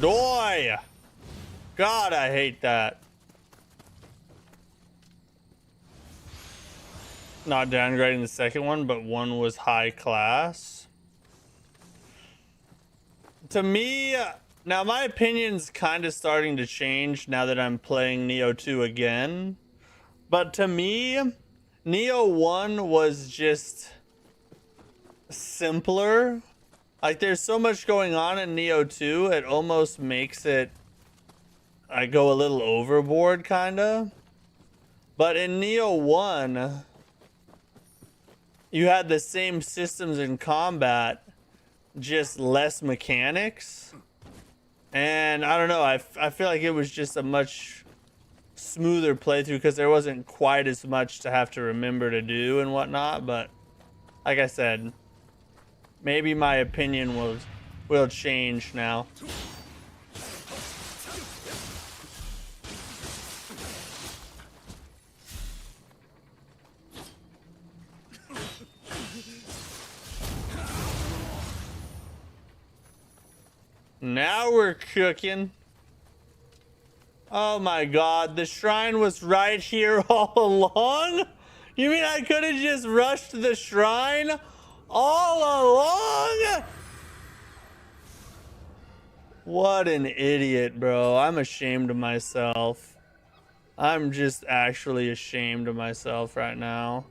Doy! God, I hate that. Not downgrading the second one, but one was high class. To me, now my opinion's kind of starting to change now that I'm playing Nioh 2 again. But to me, Nioh 1 was just simpler. Like, there's so much going on in Nioh 2, it almost makes it... I go a little overboard, kinda. But in Nioh 1, you had the same systems in combat, just less mechanics. And I don't know, I feel like it was just a much smoother playthrough because there wasn't quite as much to have to remember to do and whatnot. But like I said, maybe my opinion will change now. Now we're cooking. Oh my god, the shrine was right here all along? You mean I could have just rushed the shrine all along? What an idiot, bro. I'm ashamed of myself. I'm just actually ashamed of myself right now.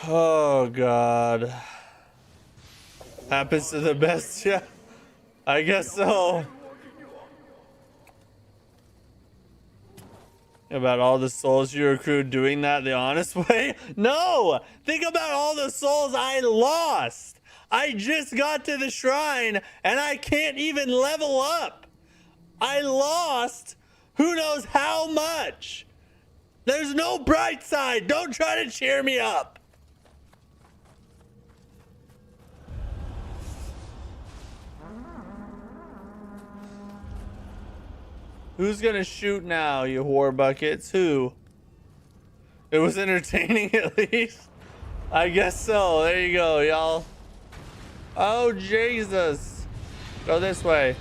Oh god. Happens to the best, yeah. I guess so. About all the souls you accrued doing that the honest way? No! Think about all the souls I lost! I just got to the shrine and I can't even level up! I lost who knows how much! There's no bright side! Don't try to cheer me up! Who's gonna shoot now, you whore buckets? Who? It was entertaining at least. I guess so. There you go, y'all. Oh, Jesus. Go this way.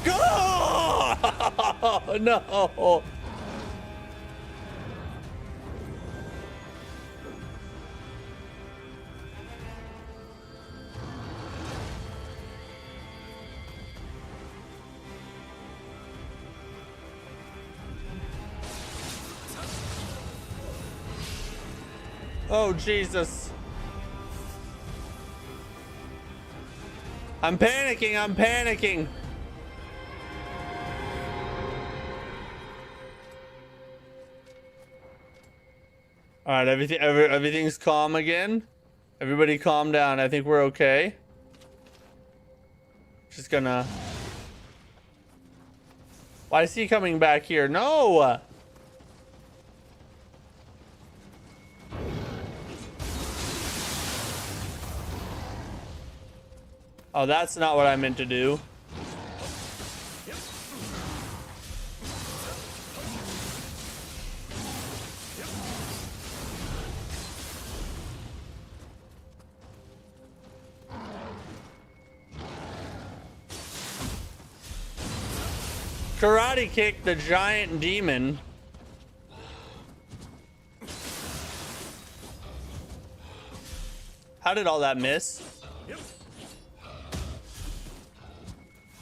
Go! No. Oh, Jesus. I'm panicking. I'm panicking. All right, everything's calm again. Everybody calm down. I think we're okay. Just gonna... Why is he coming back here? No! Oh, that's not what I meant to do. Karate kick the giant demon. How did all that miss?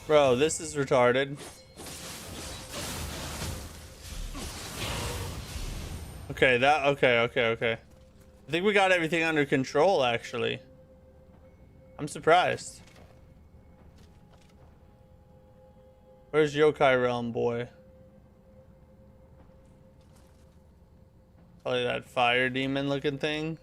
Bro, this is retarded. Okay, okay. I think we got everything under control, actually. I'm surprised. Where's Yokai Realm, boy? Probably that fire demon looking thing.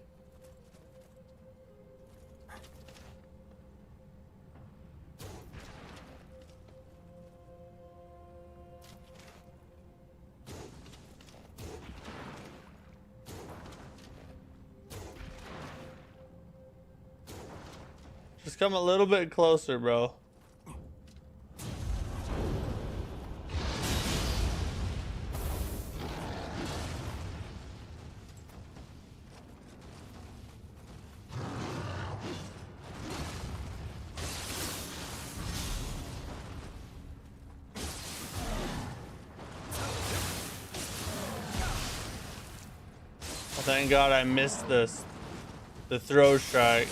Just come a little bit closer, bro. Thank God I missed this. The throw strike.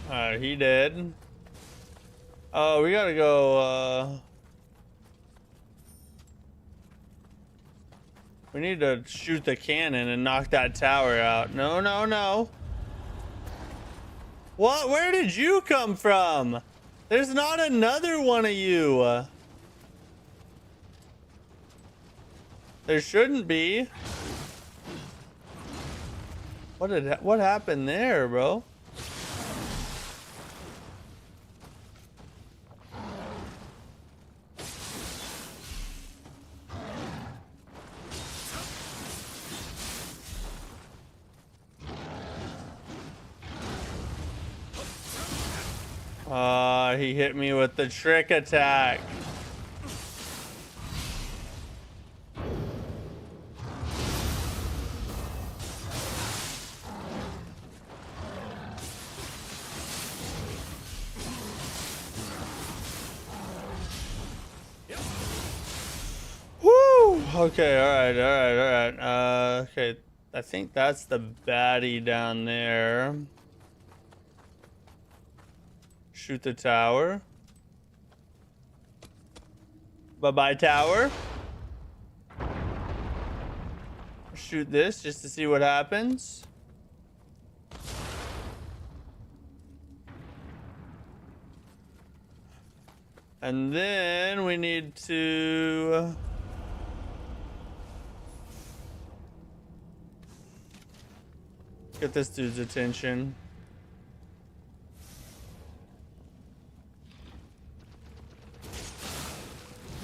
Alright, he dead. Oh, we gotta go, we need to shoot the cannon and knock that tower out. No, no, no. What? Where did you come from? There's not another one of you. There shouldn't be. What happened there, bro? He hit me with the trick attack. Woo! Okay, alright. Okay, I think that's the baddie down there. Shoot the tower. Bye-bye, tower. Shoot this just to see what happens. And then we need to... get this dude's attention.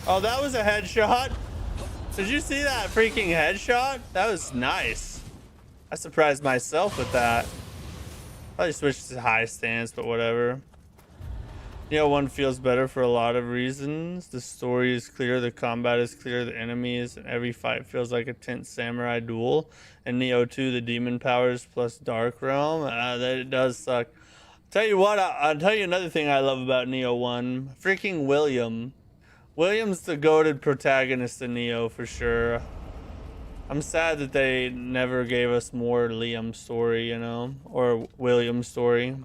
Oh, that was a headshot. Did you see that freaking headshot? That was nice. I surprised myself with that. Probably switched to high stance, but whatever. Nioh 1 feels better for a lot of reasons. The story is clear, the combat is clear, the enemies, and every fight feels like a tense samurai duel. And Nioh 2, the demon powers plus Dark Realm, that it does suck. Tell you what, I'll tell you another thing I love about Nioh 1. Freaking William. William's the goated protagonist in Nioh for sure. I'm sad that they never gave us more Liam story, you know, or William story.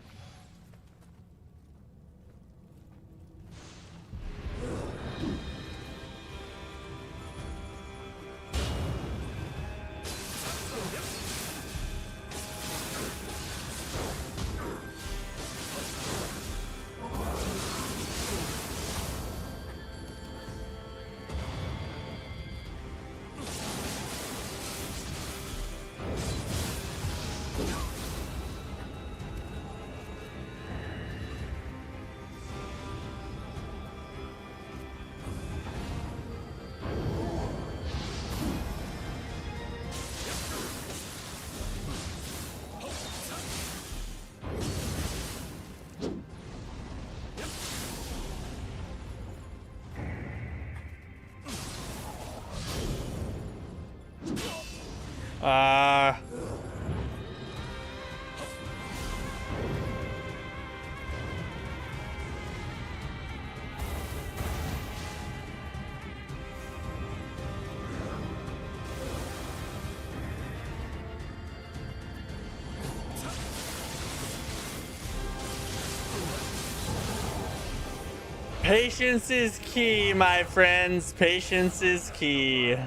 Patience is key, my friends. Patience is key.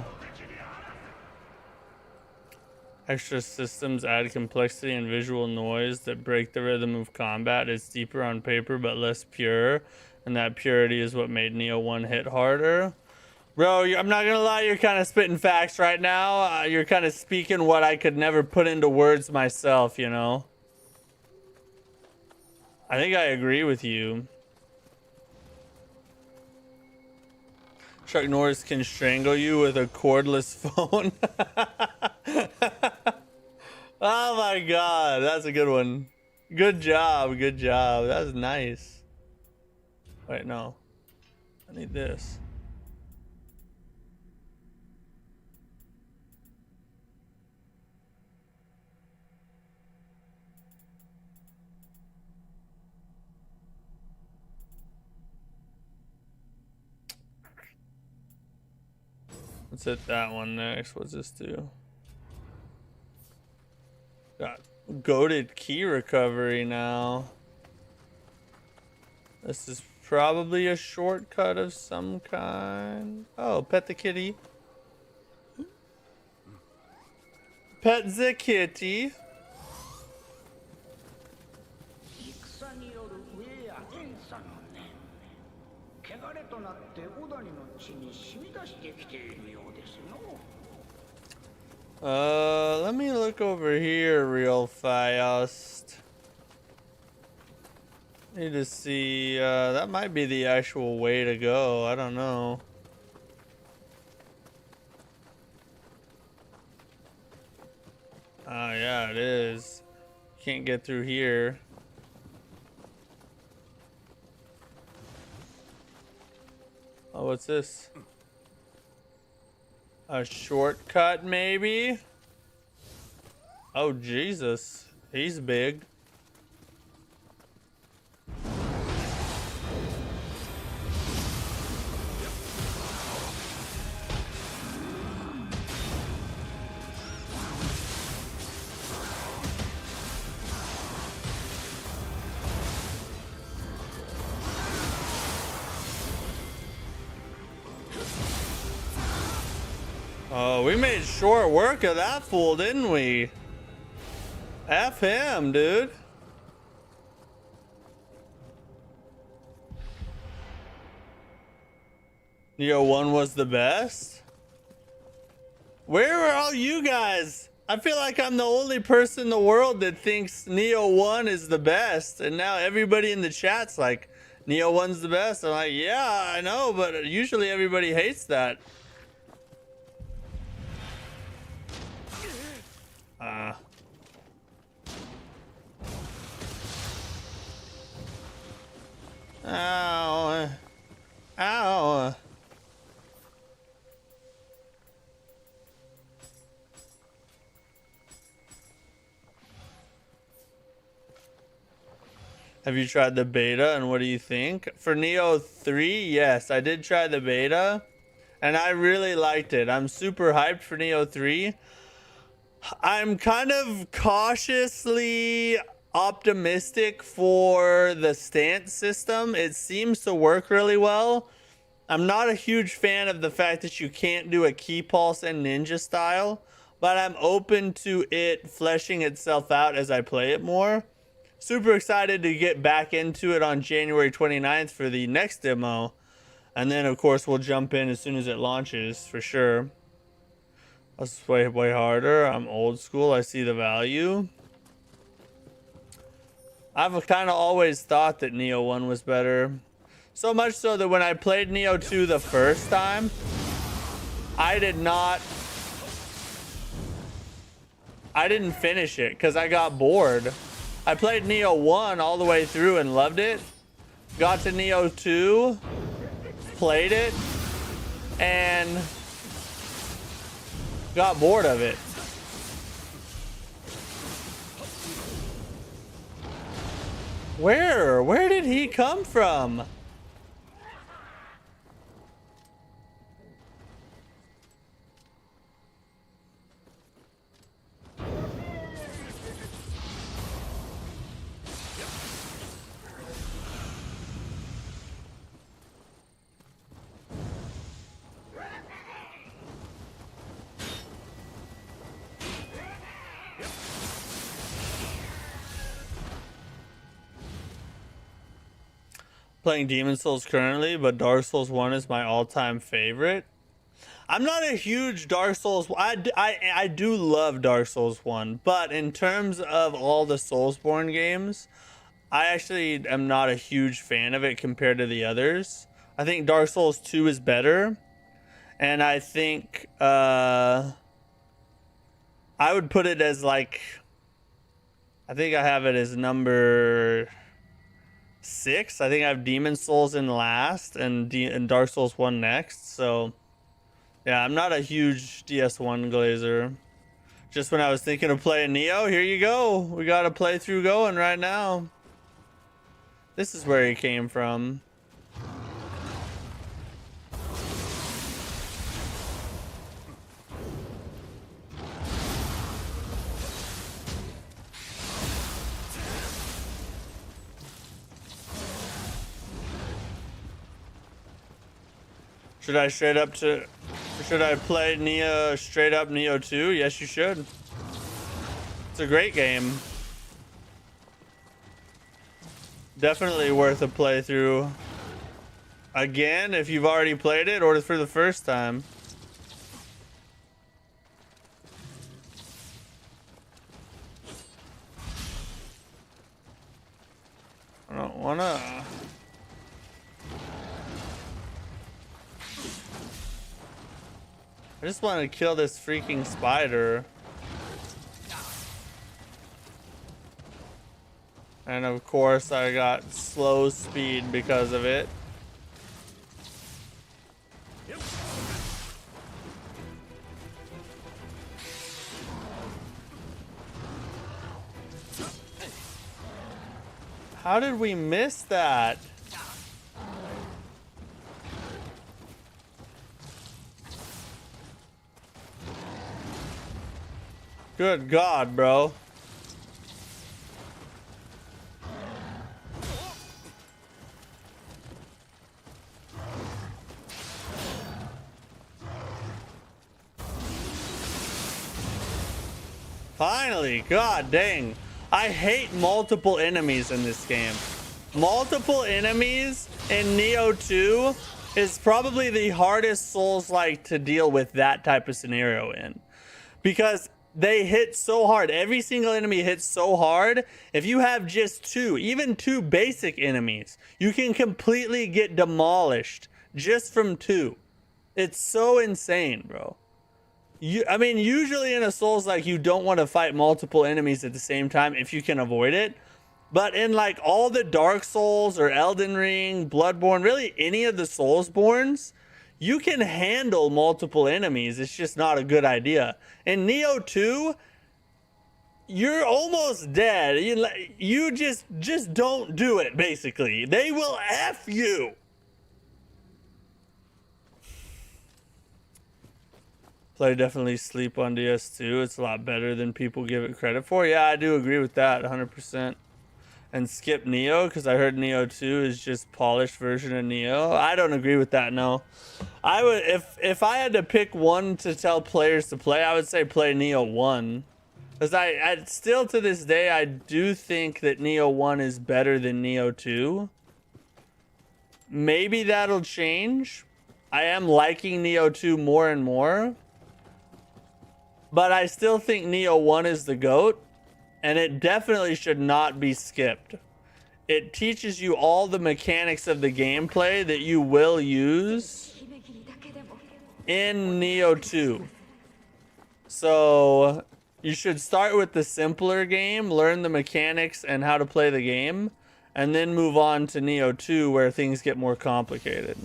Extra systems add complexity and visual noise that break the rhythm of combat. It's deeper on paper but less pure, and that purity is what made Nioh 1 hit harder. Bro, I'm not gonna lie, you're kind of spitting facts right now. You're kind of speaking what I could never put into words myself, you know? I think I agree with you. Chuck Norris can strangle you with a cordless phone. Oh my god, that's a good one. Good job, good job. That was nice. Wait, no. I need this. Let's hit that one next. What's this do? Got goated key recovery now. This is probably a shortcut of some kind. Oh, pet the kitty. Pet the kitty. Let me look over here real fast. Need to see, that might be the actual way to go. I don't know. Oh, yeah, it is. Can't get through here. Oh, what's this? A shortcut, maybe? Oh, Jesus. He's big. Oh, we made short work of that fool, didn't we? F him, dude. Nioh 1 was the best? Where are all you guys? I feel like I'm the only person in the world that thinks Nioh 1 is the best. And now everybody in the chat's like, Nioh 1's the best. I'm like, yeah, I know, but usually everybody hates that. Ow. Ow. Have you tried the beta and what do you think? For Nioh 3, yes, I did try the beta and I really liked it. I'm super hyped for Nioh 3. I'm kind of cautiously optimistic for the stance system. It seems to work really well. I'm not a huge fan of the fact that you can't do a key pulse and ninja style, but I'm open to it fleshing itself out as I play it more. Super excited to get back into it on January 29th for the next demo. And then, of course, we'll jump in as soon as it launches, for sure. Let's play way harder. I'm old school. I see the value. I've kind of always thought that Nioh 1 was better. So much so that when I played Nioh 2 the first time, I didn't finish it because I got bored. I played Nioh 1 all the way through and loved it. Got to Nioh 2, played it, and got bored of it. Where? Where did he come from? Playing Demon Souls currently, but Dark Souls 1 is my all-time favorite. I'm not a huge Dark Souls. I do love Dark Souls 1, but in terms of all the Soulsborne games, I actually am not a huge fan of it compared to the others. I think Dark Souls 2 is better, and I think I would put it as like, I think I have it as number 6. I think I have Demon Souls in last and Dark Souls 1 next. So yeah, I'm not a huge DS1 glazer. Just when I was thinking of playing Nioh, here you go. We got a playthrough going right now. This is where he came from. Should I play Nioh straight up Nioh 2? Yes, you should. It's a great game. Definitely worth a playthrough. Again, if you've already played it or for the first time. I don't wanna. I just want to kill this freaking spider. And of course I got slow speed because of it. How did we miss that? Good God, bro. Finally, god dang. I hate multiple enemies in this game. Multiple enemies in Nioh 2 is probably the hardest Souls-like to deal with that type of scenario in. Because they hit so hard. Every single enemy hits so hard. If you have just two, even two basic enemies, you can completely get demolished just from two. It's so insane, bro. I mean, usually in a Souls like you don't want to fight multiple enemies at the same time if you can avoid it. But in like all the Dark Souls or Elden Ring, Bloodborne, really any of the Soulsborns, you can handle multiple enemies. It's just not a good idea. In Nioh 2, you're almost dead. You just don't do it, basically. They will F you. Play definitely sleep on DS2. It's a lot better than people give it credit for. Yeah, I do agree with that 100%. And skip Nioh because I heard Nioh 2 is just polished version of Nioh. I don't agree with that, no. I would, if I had to pick one to tell players to play, I would say play Nioh 1. Because I still to this day, I do think that Nioh 1 is better than Nioh 2. Maybe that'll change. I am liking Nioh 2 more and more. But I still think Nioh 1 is the GOAT. And it definitely should not be skipped. It teaches you all the mechanics of the gameplay that you will use in Nioh 2. So you should start with the simpler game, learn the mechanics and how to play the game, and then move on to Nioh 2 where things get more complicated.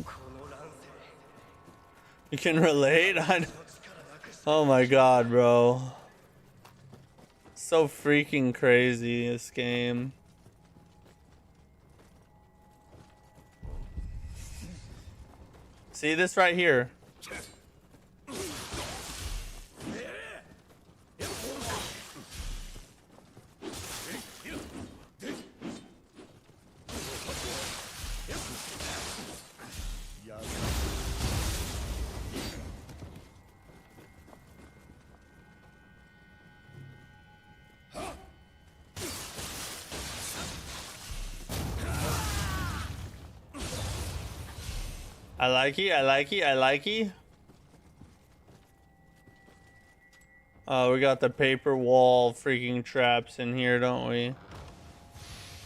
You can relate? Oh my god, bro. So freaking crazy, this game. See this right here? I like it, I like it, I like it. Oh, we got the paper wall freaking traps in here, don't we?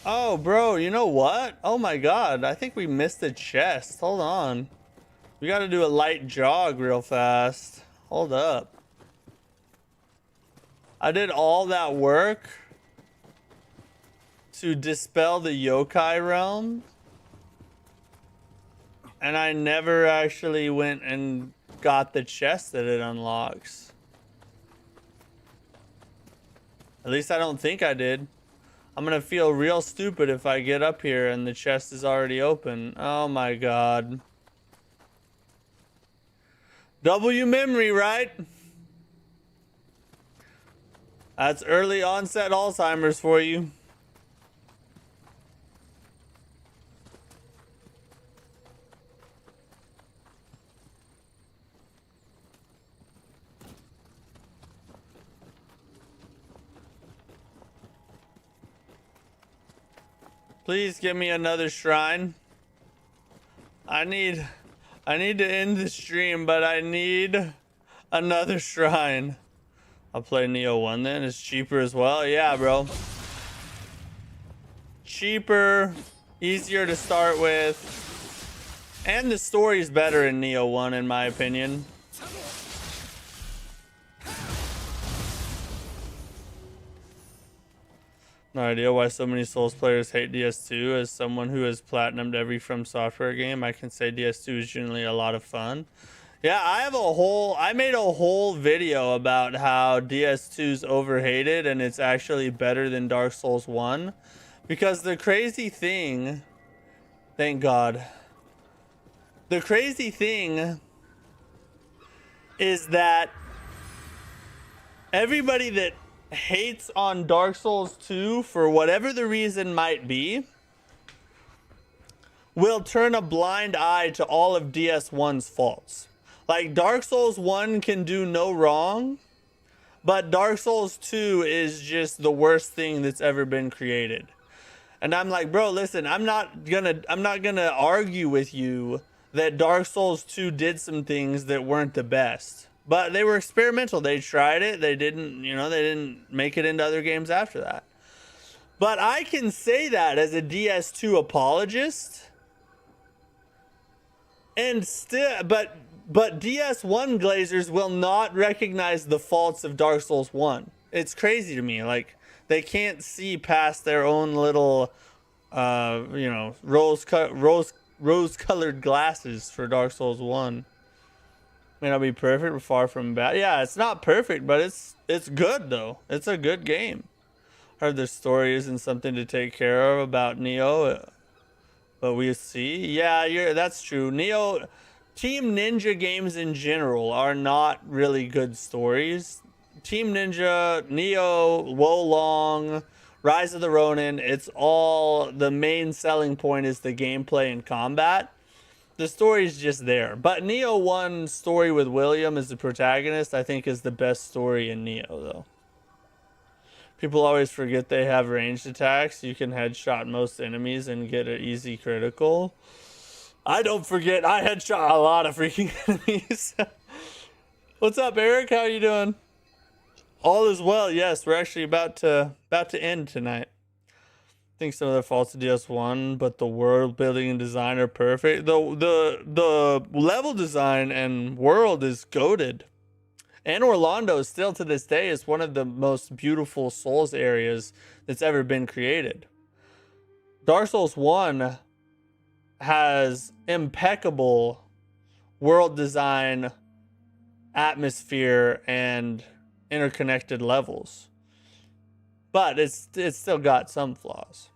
Oh, bro, you know what? Oh my god, I think we missed the chest. Hold on. We gotta do a light jog real fast. Hold up. I did all that work to dispel the yokai realm, and I never actually went and got the chest that it unlocks. At least I don't think I did. I'm gonna feel real stupid if I get up here and the chest is already open. Oh my god. W memory, right? That's early onset Alzheimer's for you. Please give me another shrine. I need to end the stream, but I need another shrine. I'll play Nioh 1 then. It's cheaper as well. Yeah, bro. Cheaper, easier to start with. And the story's better in Nioh 1 in my opinion. No idea why so many Souls players hate DS2. As someone who has platinumed every From Software game, I can say DS2 is generally a lot of fun. Yeah, I made a whole video about how DS2's overhated and it's actually better than Dark Souls 1. Because the crazy thing, thank God. The crazy thing is that everybody that hates on Dark Souls 2 for whatever the reason might be will turn a blind eye to all of DS1's faults. Like, Dark Souls 1 can do no wrong, but Dark Souls 2 is just the worst thing that's ever been created. And I'm like, bro, listen, I'm not gonna argue with you that Dark Souls 2 did some things that weren't the best. But they were experimental. They tried it. They didn't make it into other games after that. But I can say that as a DS2 apologist. And still, but DS1 glazers will not recognize the faults of Dark Souls 1. It's crazy to me. Like, they can't see past their own little, rose-colored glasses for Dark Souls 1. May not be perfect, but far from bad. Yeah, it's not perfect, but it's good though. It's a good game. Heard the story isn't something to take care of about Nioh, but we see. Yeah, that's true. Nioh, Team Ninja games in general are not really good stories. Team Ninja, Nioh, Wolong, Rise of the Ronin, it's all, the main selling point is the gameplay and combat. The story's just there. But Nioh 1 story with William as the protagonist, I think, is the best story in Nioh, though. People always forget they have ranged attacks. You can headshot most enemies and get an easy critical. I don't forget. I headshot a lot of freaking enemies. What's up, Eric? How you doing? All is well. Yes, we're actually about to end tonight. I think some of the faults of DS1, but the world building and design are perfect. The level design and world is goated. And Orlando still to this day is one of the most beautiful Souls areas that's ever been created. Dark Souls 1 has impeccable world design, atmosphere, and interconnected levels. But it's still got some flaws.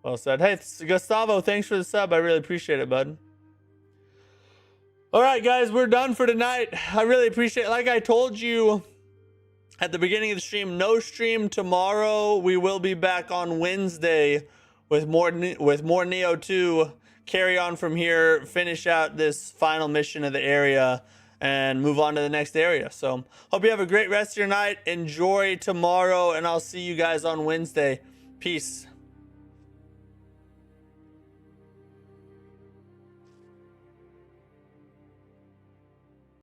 Well said. Hey, Gustavo, thanks for the sub. I really appreciate it, bud. All right, guys, we're done for tonight. I really appreciate it. Like I told you at the beginning of the stream, no stream tomorrow. We will be back on Wednesday with more Nioh 2. Carry on from here, finish out this final mission of the area, and move on to the next area. So hope you have a great rest of your night. Enjoy tomorrow, and I'll see you guys on Wednesday. Peace.